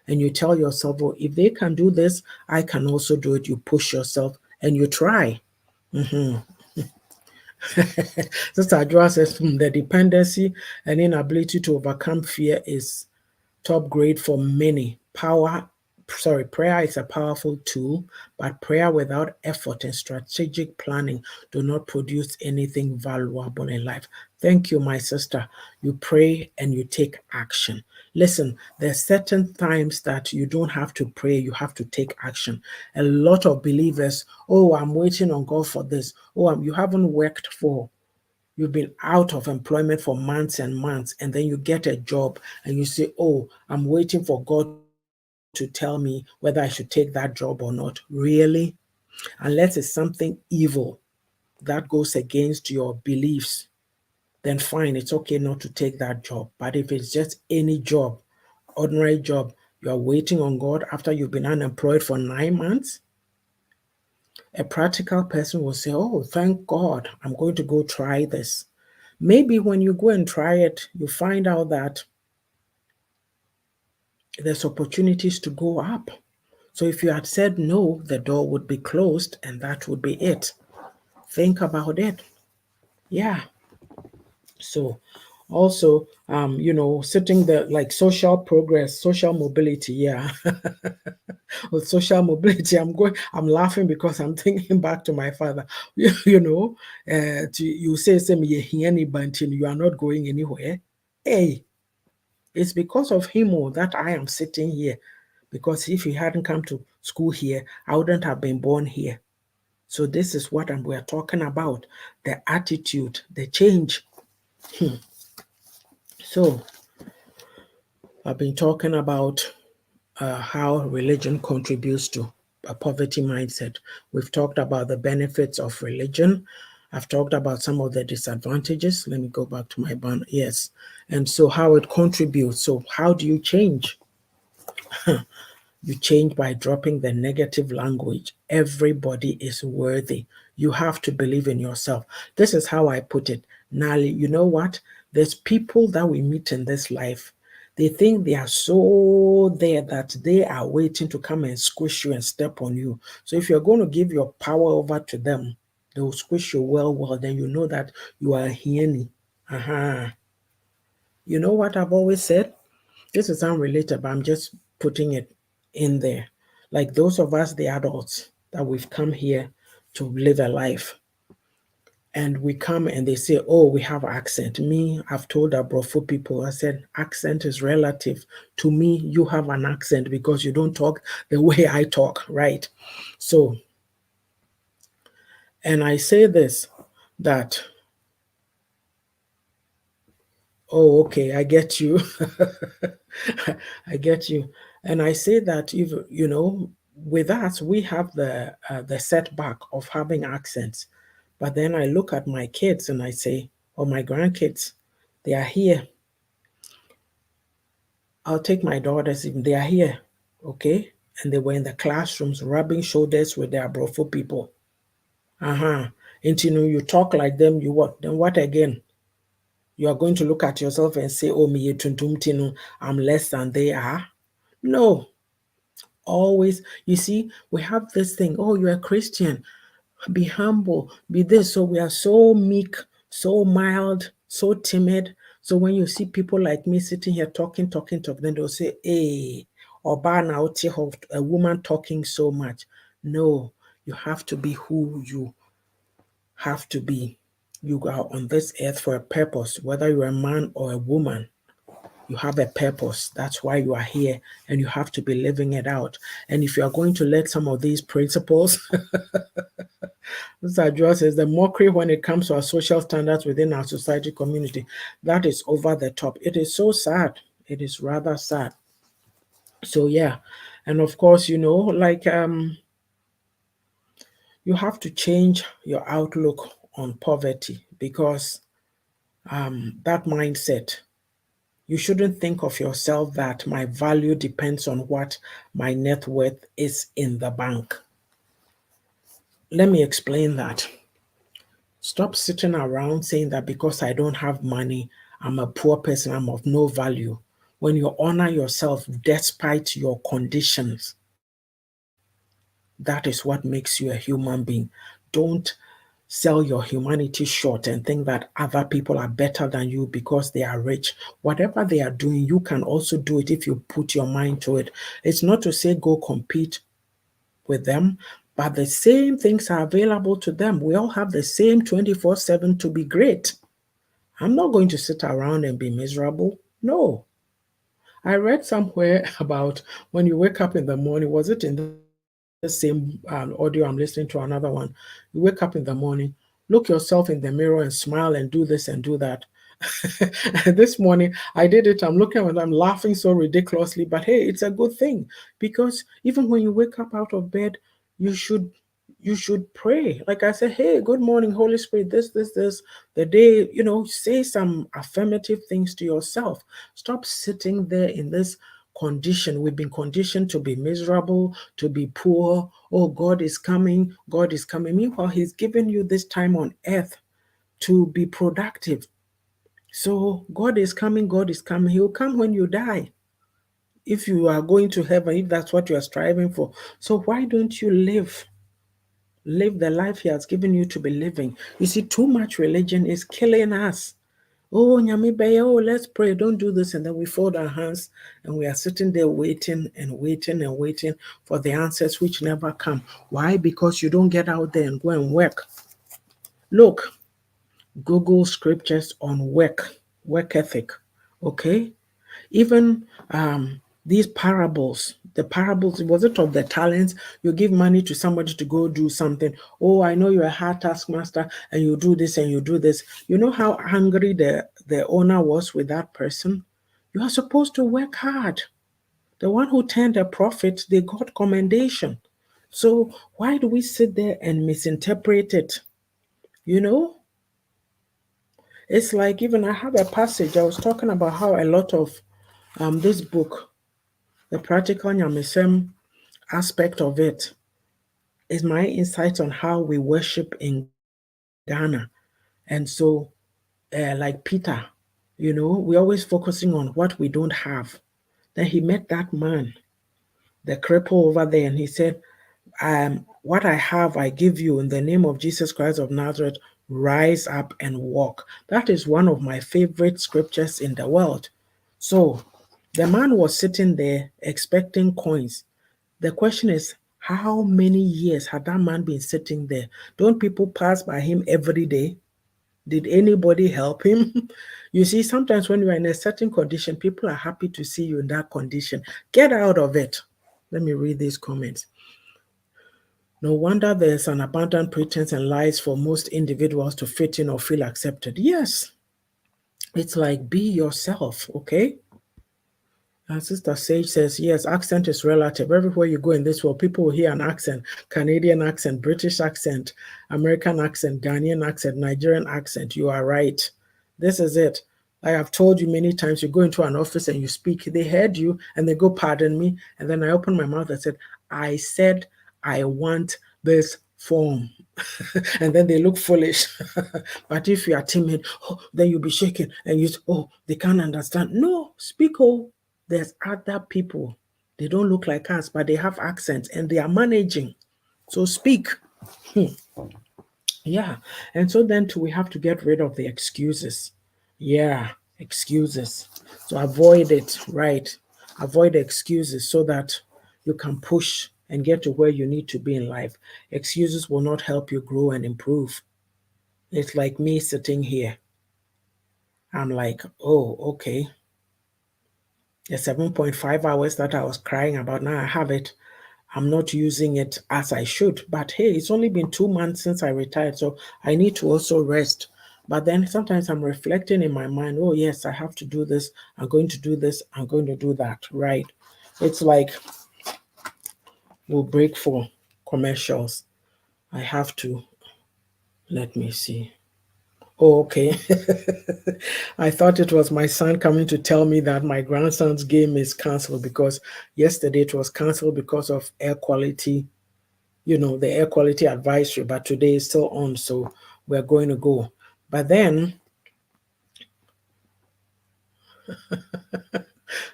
And you tell yourself, well, if they can do this, I can also do it. You push yourself and you try. Sister Adjoa says, the dependency and inability to overcome fear is top grade for many. Prayer is a powerful tool, but prayer without effort and strategic planning do not produce anything valuable in life. Thank you, my sister. You pray and you take action. Listen, there are certain times that you don't have to pray, you have to take action. A lot of believers, oh, I'm waiting on God for this. Oh, you haven't worked for You've been out of employment for months and months, and then you get a job and you say, oh, I'm waiting for God to tell me whether I should take that job or not. Really? Unless it's something evil that goes against your beliefs, then fine, it's okay not to take that job. But if it's just any job, ordinary job, you're waiting on God after you've been unemployed for 9 months, a practical person will say, oh, thank God, I'm going to go try this. Maybe when you go and try it, you find out that there's opportunities to go up. So if you had said no, the door would be closed and that would be it. Think about it. Yeah. So also, sitting there like social progress, social mobility. Yeah. With social mobility, I'm laughing because I'm thinking back to my father. You say, you are not going anywhere. Hey, it's because of him that I am sitting here. Because if he hadn't come to school here, I wouldn't have been born here. So this is what we're talking about, the attitude, the change. So I've been talking about how religion contributes to a poverty mindset. We've talked about the benefits of religion. I've talked about some of the disadvantages. Let me go back to my banner. Yes. And so how it contributes. So how do you change? You change by dropping the negative language. Everybody is worthy. You have to believe in yourself. This is how I put it. Nali, you know what? There's people that we meet in this life. They think they are so there that they are waiting to come and squish you and step on you. So if you're going to give your power over to them, they will squish you well, then you know that you are a hyena. Uh-huh. You know what I've always said? This is unrelated, but I'm just putting it in there. Like those of us, the adults, that we've come here to live a life. And we come and they say, oh, we have accent. Me, I've told our Brofo people, I said, accent is relative. To me, you have an accent because you don't talk the way I talk, right? So, and I say this, that, oh, okay, I get you. I get you. And I say that if with us we have the setback of having accents. But then I look at my kids and I say, or my grandkids, they are here. I'll take my daughters even they are here, okay? And they were in the classrooms rubbing shoulders with their Brofo people. Uh-huh. And you talk like them, you what? Then what again? You are going to look at yourself and say, oh, me, I'm less than they are. No, always, you see, we have this thing, oh, you're a Christian, be humble, be this. So we are so meek, so mild, so timid. So when you see people like me sitting here talking, then they'll say, hey, Oba na a woman talking so much. No, you have to be who you have to be. You are on this earth for a purpose, whether you're a man or a woman. You have a purpose. That's why you are here, and you have to be living it out. And if you are going to let some of these principles, Mr. Joel says, the mockery when it comes to our social standards within our society community, that is over the top. It is so sad. It is rather sad. So yeah, and of course, like you have to change your outlook on poverty because that mindset. You shouldn't think of yourself that my value depends on what my net worth is in the bank. Let me explain that. Stop sitting around saying that because I don't have money, I'm a poor person, I'm of no value. When you honor yourself despite your conditions, that is what makes you a human being. Don't sell your humanity short and think that other people are better than you because they are rich. Whatever they are doing, you can also do it if you put your mind to it. It's not to say go compete with them, but the same things are available to them. We all have the same 24/7 to be great. I'm not going to sit around and be miserable. No. I read somewhere about when you wake up in the morning, was it in the same audio I'm listening to another one? You wake up in the morning, look yourself in the mirror and smile and do this and do that. This morning I did it. I'm looking at it, I'm laughing so ridiculously, but hey, it's a good thing, because even when you wake up out of bed, you should pray. Like I said, hey, good morning, Holy Spirit, this, the day, say some affirmative things to yourself. Stop sitting there in this condition. We've been conditioned to be miserable, to be poor. Oh, God is coming, God is coming. Meanwhile, He's given you this time on earth to be productive. So God is coming, God is coming. He will come when you die. If you are going to heaven, if that's what you are striving for. So why don't you live the life He has given you to be living? You see, too much religion is killing us. Oh, Nyame Beye, oh, let's pray, don't do this. And then we fold our hands and we are sitting there waiting and waiting and waiting for the answers which never come. Why? Because you don't get out there and go and work. Look, Google scriptures on work ethic, okay? Even these parables, the parables, was it of the talents? You give money to somebody to go do something. Oh, I know you're a hard taskmaster and you do this and you do this. You know how angry the owner was with that person? You are supposed to work hard. The one who turned a profit, they got commendation. So why do we sit there and misinterpret it? You know, it's like, even I have a passage, I was talking about how a lot of this book, the practical Nyamesem aspect of it, is my insight on how we worship in Ghana. And so, like Peter, we're always focusing on what we don't have. Then he met that man, the cripple over there, and he said, what I have, I give you in the name of Jesus Christ of Nazareth, rise up and walk. That is one of my favorite scriptures in the world. So the man was sitting there expecting coins. The question is, how many years had that man been sitting there? Don't people pass by him every day? Did anybody help him? You see, sometimes when you're in a certain condition, people are happy to see you in that condition. Get out of it. Let me read these comments. No wonder there's an abundant pretense and lies for most individuals to fit in or feel accepted. Yes, it's like, be yourself, okay? And Sister Sage says, yes, accent is relative. Everywhere you go in this world, people will hear an accent: Canadian accent, British accent, American accent, Ghanaian accent, Nigerian accent. You are right. This is it. I have told you many times, you go into an office and you speak, they heard you and they go, pardon me. And then I open my mouth and said, I said, I want this form. And then they look foolish. But if you are timid, then you'll be shaking and you say, oh, they can't understand. No, speak. Oh, there's other people. They don't look like us, but they have accents and they are managing. So speak. Yeah. And so then too, we have to get rid of the excuses. Yeah, excuses. So avoid it, right? Avoid excuses so that you can push and get to where you need to be in life. Excuses will not help you grow and improve. It's like me sitting here. I'm like, oh, okay. The 7.5 hours that I was crying about, now I have it. I'm not using it as I should. But hey, it's only been 2 months since I retired, so I need to also rest. But then sometimes I'm reflecting in my mind, oh, yes, I have to do this. I'm going to do this. I'm going to do that, right? It's like, we'll break for commercials. I have to, let me see. Oh, okay. I thought it was my son coming to tell me that my grandson's game is canceled, because yesterday it was canceled because of air quality, the air quality advisory, but today is still on, so we're going to go. But then,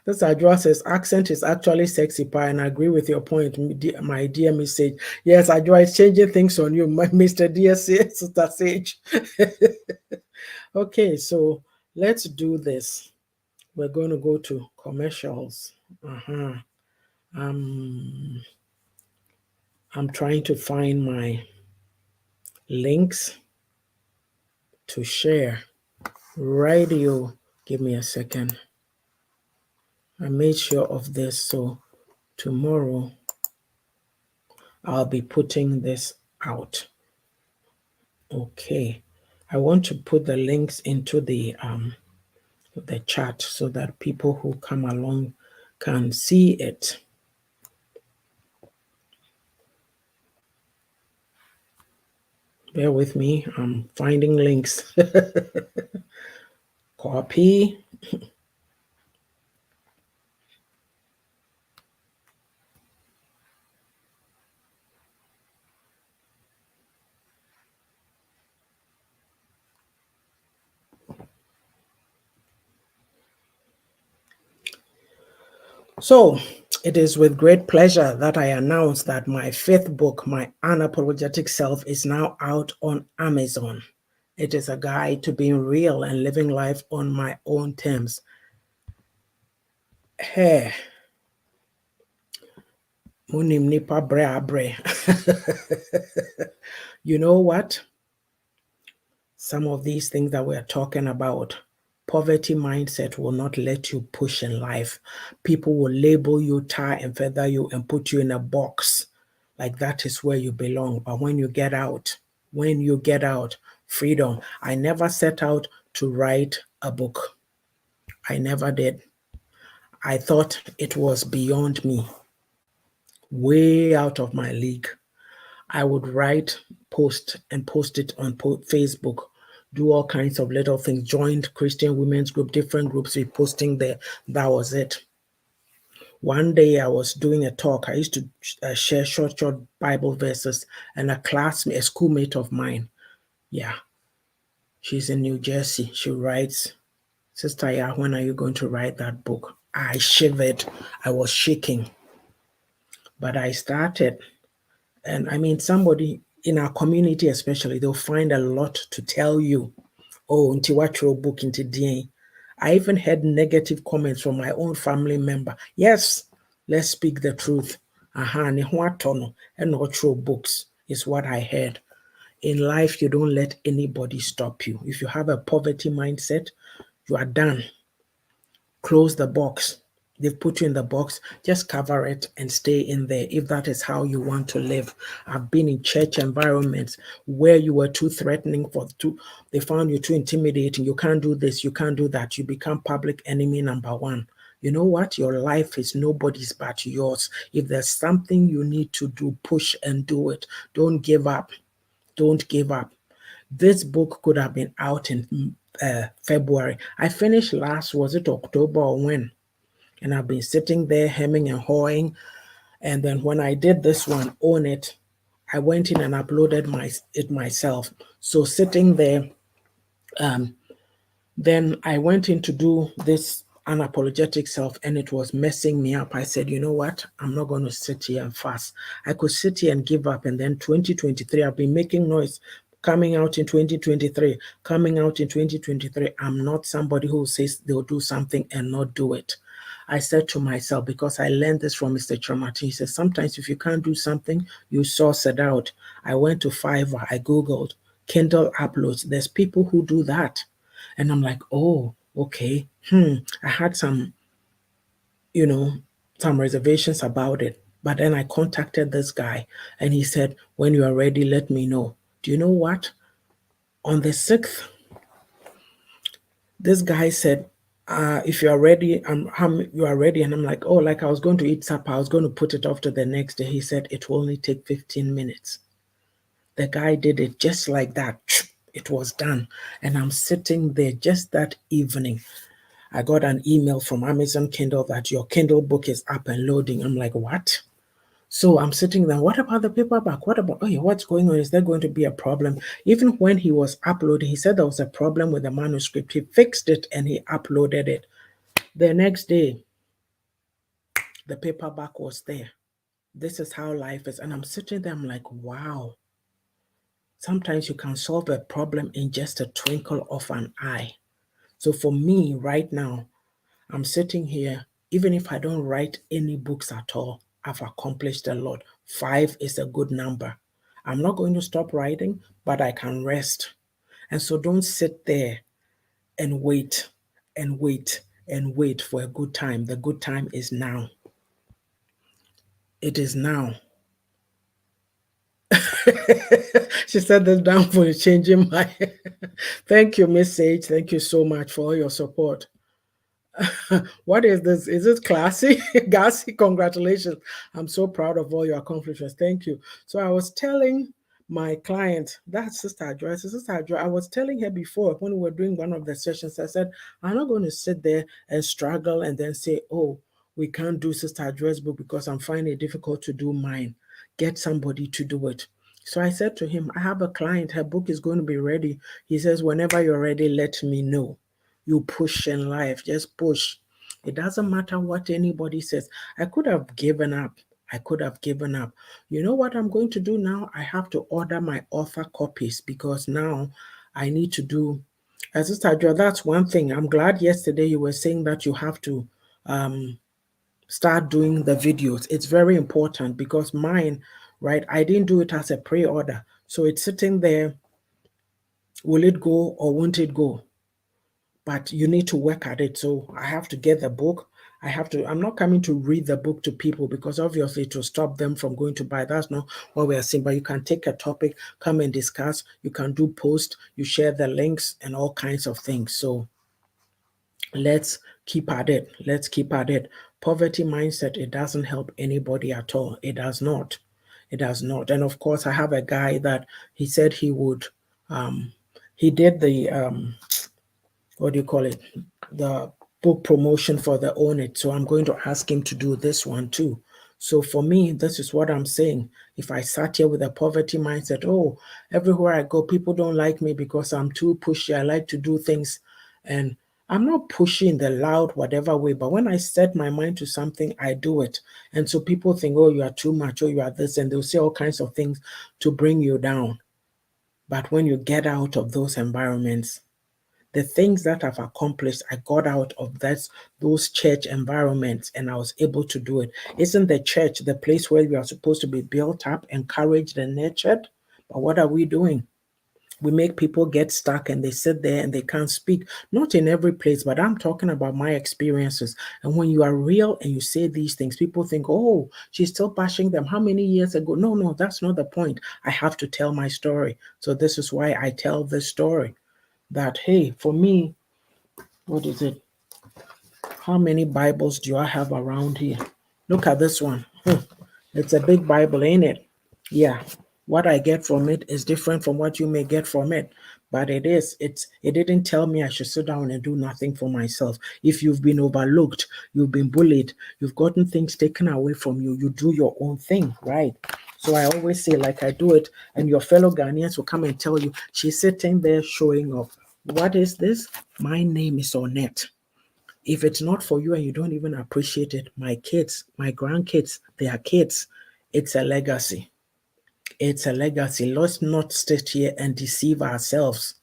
this Adjoa says, accent is actually sexy pie, and I agree with your point, my dear Miss Sage. Yes, Adjoa is changing things on you, Mr. Dear Sister Sage. Okay, so let's do this. We're going to go to commercials. I'm trying to find my links to share. Radio, give me a second. I made sure of this, so tomorrow I'll be putting this out. Okay. I want to put the links into the chat so that people who come along can see it. Bear with me. I'm finding links. Copy. So, it is with great pleasure that I announce that my fifth book, My Unapologetic Self, is now out on Amazon. It is a guide to being real and living life on my own terms. Hey, munim nipa bre abre. You know what? Some of these things that we're talking about, poverty mindset will not let you push in life. People will label you, tie and feather you, and put you in a box. Like that is where you belong. But when you get out, freedom. I never set out to write a book. I never did. I thought it was beyond me, way out of my league. I would write, post, and post it on Facebook, do all kinds of little things, joined Christian women's group, different groups, reposting there. That was it. One day I was doing a talk. I used to share short Bible verses, and a schoolmate of mine, yeah, she's in New Jersey. She writes, Sister Ya, when are you going to write that book? I shivered. I was shaking. But I started. And I mean, somebody in our community, especially, they'll find a lot to tell you. Oh, into what your book into DA. I even had negative comments from my own family member. Yes, let's speak the truth. Aha, ne ho atɔ no, ɛna ɔtwerɛ books is what I heard. In life, you don't let anybody stop you. If you have a poverty mindset, you are done. Close the box. They've put you in the box, just cover it and stay in there if that is how you want to live. I've been in church environments where you were too threatening they found you too intimidating. You can't do this, you can't do that. You become public enemy number one. You know what? Your life is nobody's but yours. If there's something you need to do, push and do it. Don't give up. Don't give up. This book could have been out in February. I finished was it October or when? And I've been sitting there hemming and hawing. And then when I did this one, Own It, I went in and uploaded it myself. So sitting there, then I went in to do this unapologetic self and it was messing me up. I said, you know what? I'm not going to sit here and fast. I could sit here and give up. And then 2023, I've been making noise coming out in 2023, coming out in 2023. I'm not somebody who says they'll do something and not do it. I said to myself, because I learned this from Mr. Chomati, he says, sometimes if you can't do something, you source it out. I went to Fiverr, I Googled Kindle uploads. There's people who do that. And I'm like, oh, okay. I had you know, some reservations about it. But then I contacted this guy and he said, when you are ready, let me know. Do you know what? On the 6th, this guy said, if you are ready, you are ready. And I'm like, oh, like I was going to eat supper. I was going to put it off to the next day. He said, it will only take 15 minutes. The guy did it just like that. It was done. And I'm sitting there just that evening. I got an email from Amazon Kindle that your Kindle book is up and loading. I'm like, what? So I'm sitting there. What about the paperback? What about, oh, yeah, what's going on? Is there going to be a problem? Even when he was uploading, he said there was a problem with the manuscript. He fixed it and he uploaded it. The next day, the paperback was there. This is how life is. And I'm sitting there, I'm like, wow. Sometimes you can solve a problem in just a twinkle of an eye. So for me right now, I'm sitting here, even if I don't write any books at all, I've accomplished a lot. 5 is a good number. I'm not going to stop writing, but I can rest. And so don't sit there and wait and wait and wait for a good time. The good time is now. It is now. She said this down for changing my. Thank you, Miss Sage. Thank you so much for all your support. What is this? Is it classy? Gassy, congratulations. I'm so proud of all your accomplishments. Thank you. So I was telling my client, that's Sister Joyce. Sister Joyce, I was telling her before when we were doing one of the sessions, I said, I'm not going to sit there and struggle and then say, oh, we can't do Sister Joyce's book because I'm finding it difficult to do mine. Get somebody to do it. So I said to him, I have a client, her book is going to be ready. He says, whenever you're ready, let me know. You push in life, just push. It doesn't matter what anybody says. I could have given up. I could have given up. You know what I'm going to do now? I have to order my author copies because now I need to do. Sister Jo, that's one thing. I'm glad yesterday you were saying that you have to start doing the videos. It's very important because mine, right? I didn't do it as a pre-order. So it's sitting there. Will it go or won't it go? But you need to work at it. So I have to get the book. I'm not coming to read the book to people because obviously to stop them from going to buy. That's not what we are saying. But you can take a topic, come and discuss. You can do posts, you share the links and all kinds of things. So let's keep at it. Let's keep at it. Poverty mindset, it doesn't help anybody at all. It does not. It does not. And of course, I have a guy that he said he would, he did the, what do you call it? The book promotion for the Own It. So I'm going to ask him to do this one too. So for me, this is what I'm saying. If I sat here with a poverty mindset, oh, everywhere I go, people don't like me because I'm too pushy. I like to do things. And I'm not pushy in the loud, whatever way, but when I set my mind to something, I do it. And so people think, oh, you are too much, oh, you are this, and they'll say all kinds of things to bring you down. But when you get out of those environments, the things that I've accomplished, I got out of those church environments and I was able to do it. Isn't the church the place where we are supposed to be built up, encouraged, and nurtured? But what are we doing? We make people get stuck and they sit there and they can't speak. Not in every place, but I'm talking about my experiences. And when you are real and you say these things, people think, oh, she's still bashing them. How many years ago? No, that's not the point. I have to tell my story. So this is why I tell this story. That, hey, for me, what is it? How many Bibles do I have around here? Look at this one. It's a big Bible, ain't it? Yeah. What I get from it is different from what you may get from it. But it didn't tell me I should sit down and do nothing for myself. If you've been overlooked, you've been bullied, you've gotten things taken away from you, you do your own thing, right? So I always say, like I do it, and your fellow Ghanaians will come and tell you, she's sitting there showing off. What is this? My name is Onette. If it's not for you and you don't even appreciate it, my kids, my grandkids, they are kids. It's a legacy. It's a legacy. Let's not sit here and deceive ourselves.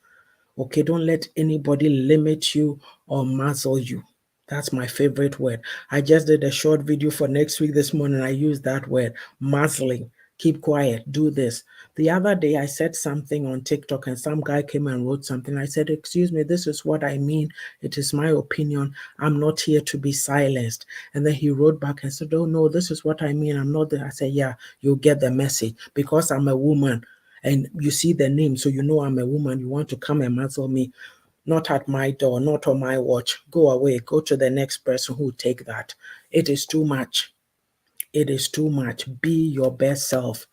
Okay, don't let anybody limit you or muzzle you. That's my favorite word. I just did a short video for next week this morning. I used that word, muzzling. Keep quiet, do this. The other day I said something on TikTok and some guy came and wrote something. I said, excuse me, this is what I mean. It is my opinion. I'm not here to be silenced. And then he wrote back and said, oh no, this is what I mean. I'm not there. I said, yeah, you'll get the message because I'm a woman and you see the name. So you know I'm a woman. You want to come and muzzle me. Not at my door, not on my watch. Go away. Go to the next person who will take that. It is too much. It is too much. Be your best self.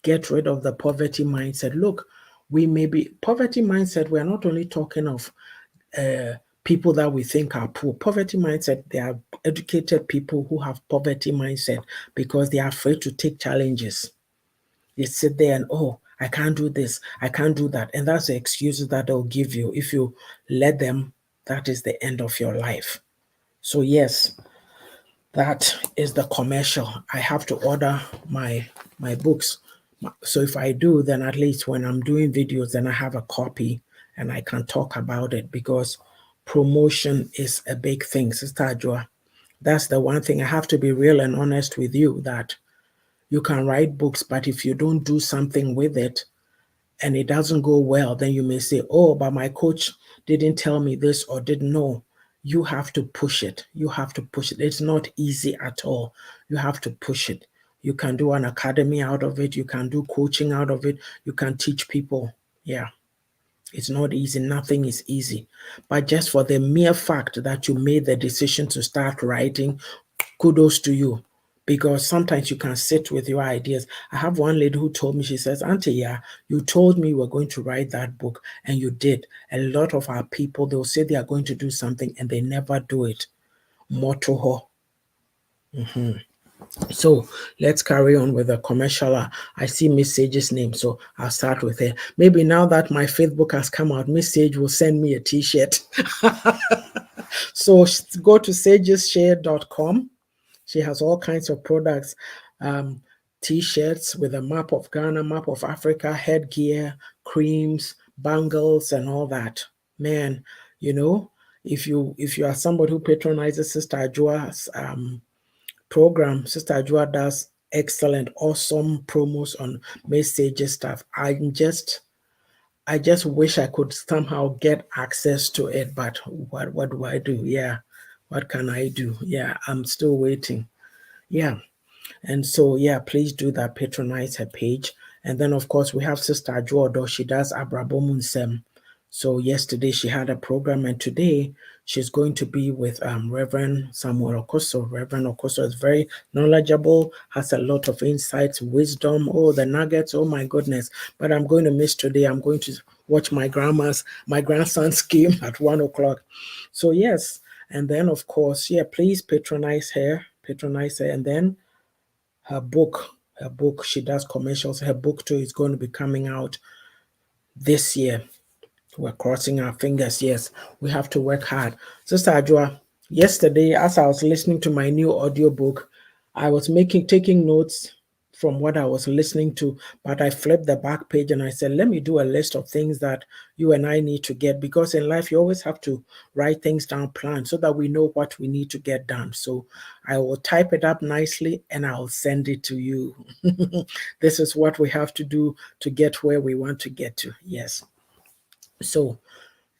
Get rid of the poverty mindset. Look, we may be poverty mindset. We're not only talking of people that we think are poor. Poverty mindset, they are educated people who have poverty mindset because they are afraid to take challenges. They sit there and, oh, I can't do this, I can't do that. And that's the excuses that they'll give you. If you let them, that is the end of your life. So yes, that is the commercial. I have to order my books. So if I do, then at least when I'm doing videos, then I have a copy and I can talk about it because promotion is a big thing. Sister Joa, that's the one thing I have to be real and honest with you that you can write books, but if you don't do something with it and it doesn't go well, then you may say, oh, but my coach didn't tell me this or didn't know. You have to push it. You have to push it. It's not easy at all. You have to push it. You can do an academy out of it. You can do coaching out of it. You can teach people. Yeah. It's not easy. Nothing is easy. But just for the mere fact that you made the decision to start writing, kudos to you. Because sometimes you can sit with your ideas. I have one lady who told me, she says, Auntie, yeah, you told me you were going to write that book, and you did. A lot of our people, they'll say they are going to do something and they never do it. Moto. So let's carry on with the commercial. I see Miss Sage's name, so I'll start with her. Maybe now that my Facebook has come out, Miss Sage will send me a t-shirt. So go to sageshare.com. She has all kinds of products, t-shirts with a map of Ghana, map of Africa, headgear, creams, bangles, and all that. Man, you know, if you are somebody who patronizes Sister Ajua's program, Sister Ajua does excellent, awesome promos on message stuff. I just wish I could somehow get access to it, but what do I do? Yeah, what can I do? Yeah, I'm still waiting. Yeah. And so, yeah, please do that. Patronize her page. And then, of course, we have Sister Ajuodo. She does Abrabomunsem. So yesterday she had a program, and today she's going to be with Reverend Samuel Okoso. Reverend Okoso is very knowledgeable, has a lot of insights, wisdom. Oh, the nuggets. Oh my goodness! But I'm going to miss today. I'm going to watch my grandson's game at 1:00. So yes, and then of course, yeah, please patronize her, and then her book, she does commercials. Her book too is going to be coming out this year. We're crossing our fingers. Yes, we have to work hard. Sister Ajua, yesterday, as I was listening to my new audiobook, I was taking notes from what I was listening to, but I flipped the back page and I said, let me do a list of things that you and I need to get, because in life you always have to write things down, plan, so that we know what we need to get done. So I will type it up nicely and I'll send it to you. This is what we have to do to get where we want to get to. Yes. So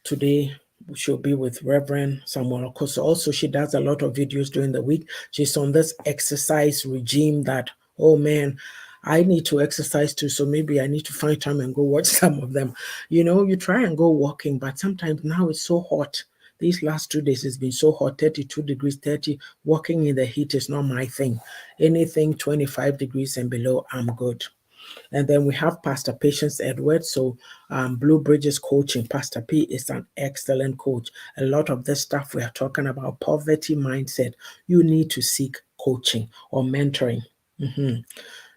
today she'll be with Reverend Samuel Okoso. Also, she does a lot of videos during the week. She's on this exercise regime that, oh man, I need to exercise too. So maybe I need to find time and go watch some of them. You try and go walking, but sometimes now it's so hot. These last 2 days it's been so hot, 32 degrees, 30. Walking in the heat is not my thing. Anything 25 degrees and below, I'm good. And then we have Pastor Patience Edwards. So Blue Bridges Coaching. Pastor P is an excellent coach. A lot of this stuff we are talking about, poverty mindset, you need to seek coaching or mentoring.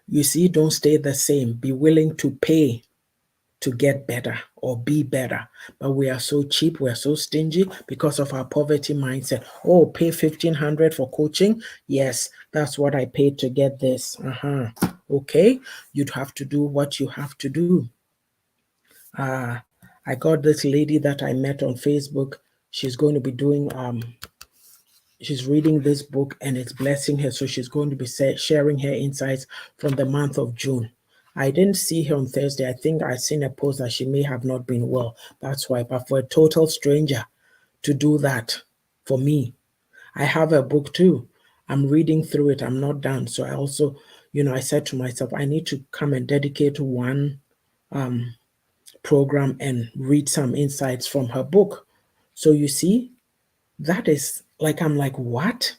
You see, don't stay the same. Be willing to pay to get better or be better. But we are so cheap, we are so stingy because of our poverty mindset. Oh, pay 1,500 for coaching? Yes, that's what I paid to get this. Okay, you'd have to do what you have to do. I got this lady that I met on Facebook. She's going to be doing she's reading this book and it's blessing her. So she's going to be sharing her insights from the month of June. I didn't see her on Thursday. I think I seen a post that she may have not been well. That's why. But for a total stranger to do that for me, I have a book too. I'm reading through it. I'm not done. So I also, I said to myself, I need to come and dedicate one program and read some insights from her book. So you see, that is like, I'm like, what?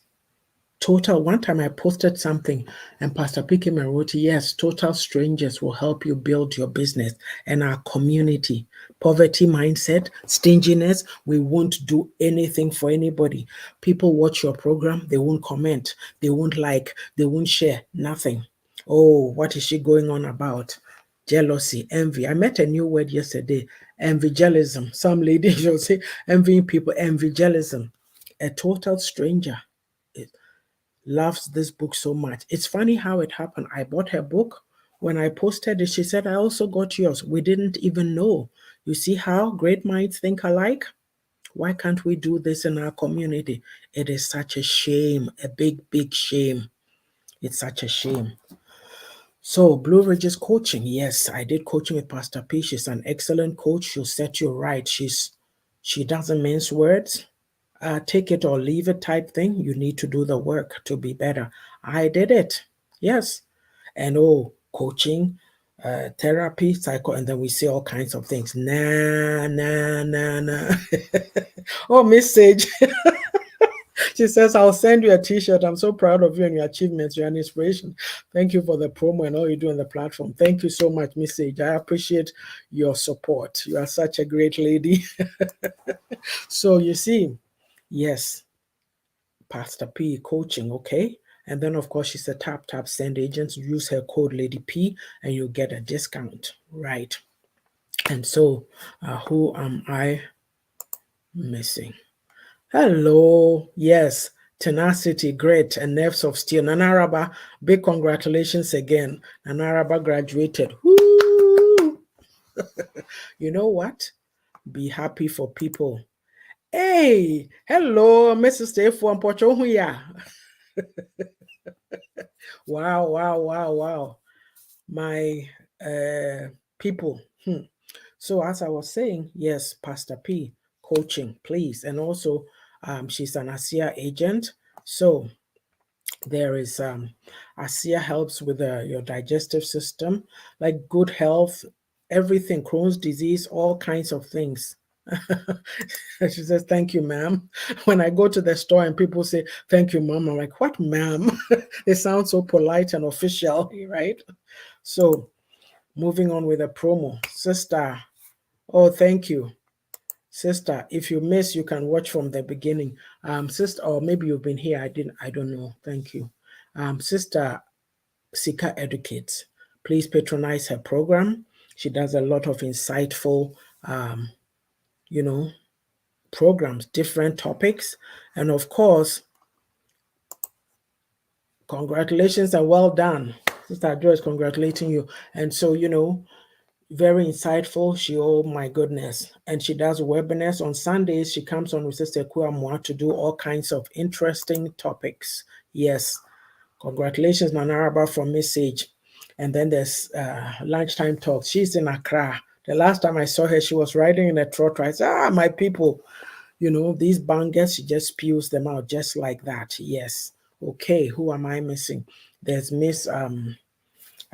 Total, one time I posted something and Pastor P came and wrote, yes, total strangers will help you build your business and our community. Poverty mindset, stinginess, we won't do anything for anybody. People watch your program, they won't comment, they won't like, they won't share, nothing. Oh, what is she going on about? Jealousy, envy. I met a new word yesterday, envigelism. Some lady will say envying people, envigelism. A total stranger loves this book so much. It's funny how it happened. I bought her book. When I posted it, she said, I also got yours. We didn't even know. You see how great minds think alike? Why can't we do this in our community? It is such a shame, a big, big shame. It's such a shame. So, Blue Ridges coaching. Yes, I did coaching with Pastor P. She's an excellent coach. She'll set you right. She doesn't mince words. Take it or leave it type thing. You need to do the work to be better. I did it. Yes. and coaching, therapy, psycho, and then we say all kinds of things. Nah. Oh, Miss Sage. She says, I'll send you a t-shirt. I'm so proud of you and your achievements. You're an inspiration. Thank you for the promo and all you do on the platform. Thank you so much, Miss Sage. I appreciate your support. You are such a great lady. So you see, yes, Pastor P coaching, okay? And then, of course, she's a tap send agent. Use her code Lady P and you'll get a discount, right? And so, who am I missing? Hello, yes, tenacity, grit, and nerves of steel. Nanaraba, big congratulations again. Nanaraba graduated. Woo! You know what? Be happy for people. Hey, hello, Mrs. Stefo and Pocho Huya. Wow. My people. So as I was saying, yes, Pastor P, coaching, please. And also, she's an ASEA agent. So there is ASEA helps with your digestive system, like good health, everything, Crohn's disease, all kinds of things. She says, thank you, ma'am. When I go to the store and people say, thank you, ma'am, I'm like, what, ma'am? They sound so polite and official, right? So moving on with the promo. Sister, oh, thank you. Sister, if you miss, you can watch from the beginning. Sister, or maybe you've been here. I don't know. Thank you. Sister Sika Educates. Please patronize her program. She does a lot of insightful, programs, different topics. And of course, congratulations and well done. Sister Joyce, congratulating you. And so, very insightful. Oh my goodness. And she does webinars on Sundays. She comes on with Sister Kuamwa to do all kinds of interesting topics. Yes. Congratulations, Nanaraba, from Message. And then there's lunchtime talks. She's in Accra. The last time I saw her, she was riding in a trotro. I said, my people, these bangers, she just spews them out just like that. Yes. Okay, who am I missing? There's Miss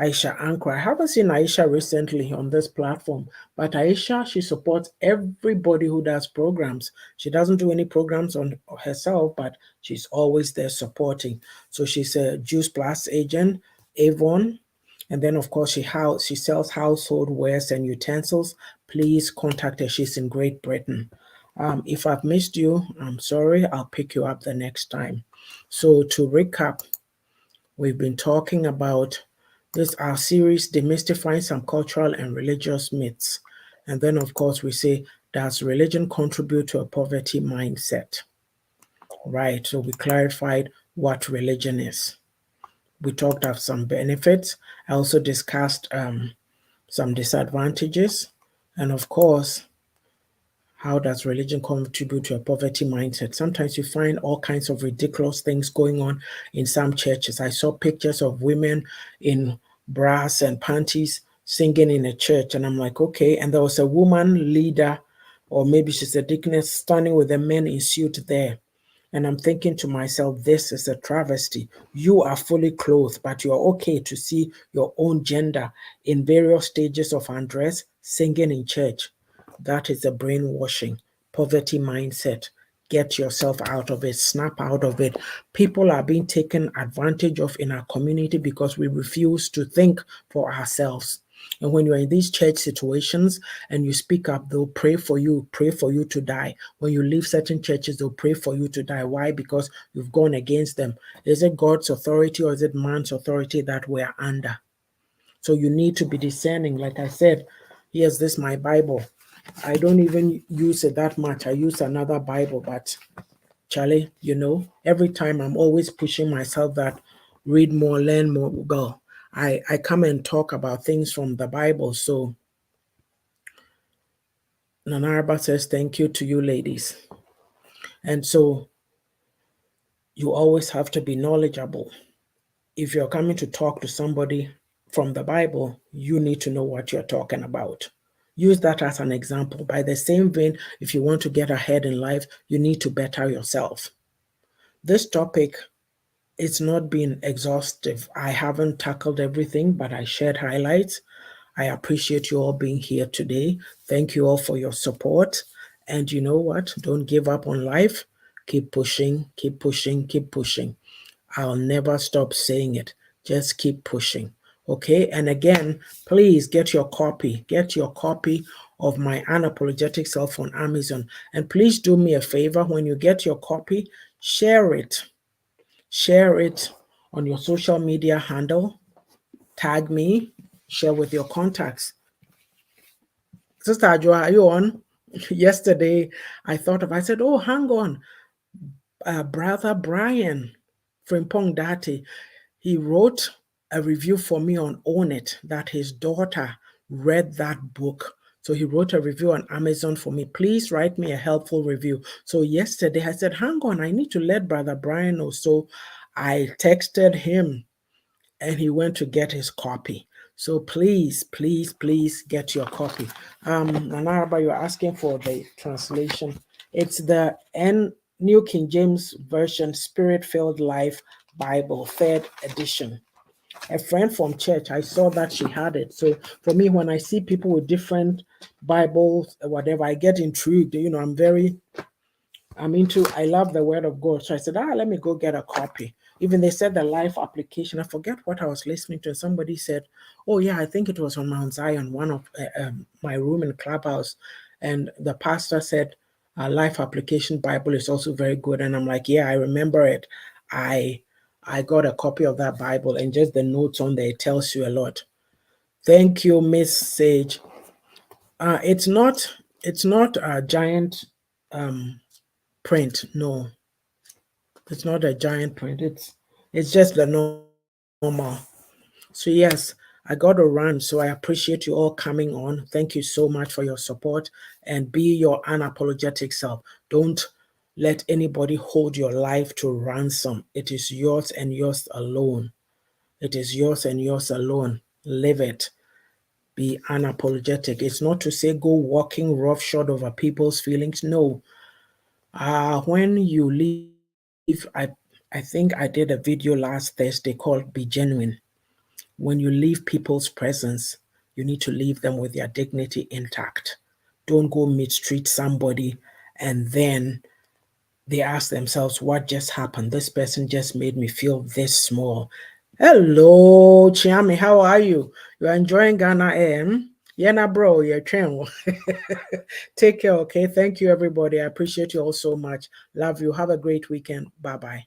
Aisha Anchor. I haven't seen Aisha recently on this platform, but Aisha, she supports everybody who does programs. She doesn't do any programs on herself, but she's always there supporting. So she's a Juice Plus agent, Avon, and then of course she sells household wares and utensils. Please contact her. She's in Great Britain. If I've missed you, I'm sorry. I'll pick you up the next time. So to recap, we've been talking about this our series, Demystifying some cultural and religious myths. And then, of course, we say, does religion contribute to a poverty mindset? Right, so we clarified what religion is. We talked of some benefits. I also discussed some disadvantages. And of course, how does religion contribute to a poverty mindset? Sometimes you find all kinds of ridiculous things going on in some churches. I saw pictures of women in bras and panties singing in a church, and I'm like, okay. And there was a woman leader, or maybe she's a deaconess, standing with the men in suit there. And I'm thinking to myself, this is a travesty. You are fully clothed, but you're okay to see your own gender in various stages of undress singing in church. That is a brainwashing, poverty mindset. Get yourself out of it, snap out of it. People are being taken advantage of in our community because we refuse to think for ourselves. And when you're in these church situations and you speak up, they'll pray for you to die. When you leave certain churches, they'll pray for you to die. Why? Because you've gone against them. Is it God's authority or is it man's authority that we're under? So you need to be discerning. Like I said, here's this, my Bible. I don't even use it that much. I use another Bible, but Charlie, every time I'm always pushing myself that read more, learn more. Well, I come and talk about things from the Bible. So Nanaraba says, thank you to you ladies. And so you always have to be knowledgeable. If you're coming to talk to somebody from the Bible, you need to know what you're talking about. Use that as an example. By the same vein, if you want to get ahead in life, you need to better yourself. This topic It's not been exhaustive. I haven't tackled everything, but I shared highlights. I appreciate you all being here today. Thank you all for your support. And you know what? Don't give up on life. Keep pushing, keep pushing, keep pushing. I'll never stop saying it. Just keep pushing. Okay. And again, please get your copy. Get your copy of my Unapologetic Self on Amazon. And please do me a favor when you get your copy, share it. Share it on your social media handle. Tag me. Share with your contacts. Sister Ajua, are you on? Yesterday, I said, oh, hang on. Brother Brian Frimpong Dati, he wrote a review for me on Own It that his daughter read that book. So he wrote a review on Amazon for me. Please write me a helpful review. So yesterday I said, hang on, I need to let Brother Brian know. So I texted him and he went to get his copy. So please, please, please get your copy. Nanaraba, you're asking for the translation. It's the New King James Version Spirit-Filled Life Bible, 3rd edition. A friend from church, I saw that she had it. So for me, when I see people with different Bibles, whatever, I get intrigued. You know, I love the word of God. So I said, let me go get a copy. Even they said the life application. I forget what I was listening to. Somebody said, oh yeah, I think it was on Mount Zion, one of my room in Clubhouse. And the pastor said, life application Bible is also very good. And I'm like, yeah, I remember it. I got a copy of that Bible, and just the notes on there, it tells you a lot. Thank you, Miss Sage. It's not a giant print. No, it's not a giant print. It's just the normal. So yes, I got to run. So I appreciate you all coming on. Thank you so much for your support, and be your unapologetic self. Don't let anybody hold your life to ransom. It is yours and yours alone. It is yours and yours alone. Live it. Be unapologetic. It's not to say go walking roughshod over people's feelings. No. When you leave, I think I did a video last Thursday called Be Genuine. When you leave people's presence, you need to leave them with their dignity intact. Don't go mistreat somebody and then they ask themselves, what just happened? This person just made me feel this small. Hello, Chiami, how are you? You are enjoying Ghana AM? Yeah, bro, you're trained. Take care, okay? Thank you, everybody. I appreciate you all so much. Love you. Have a great weekend. Bye-bye.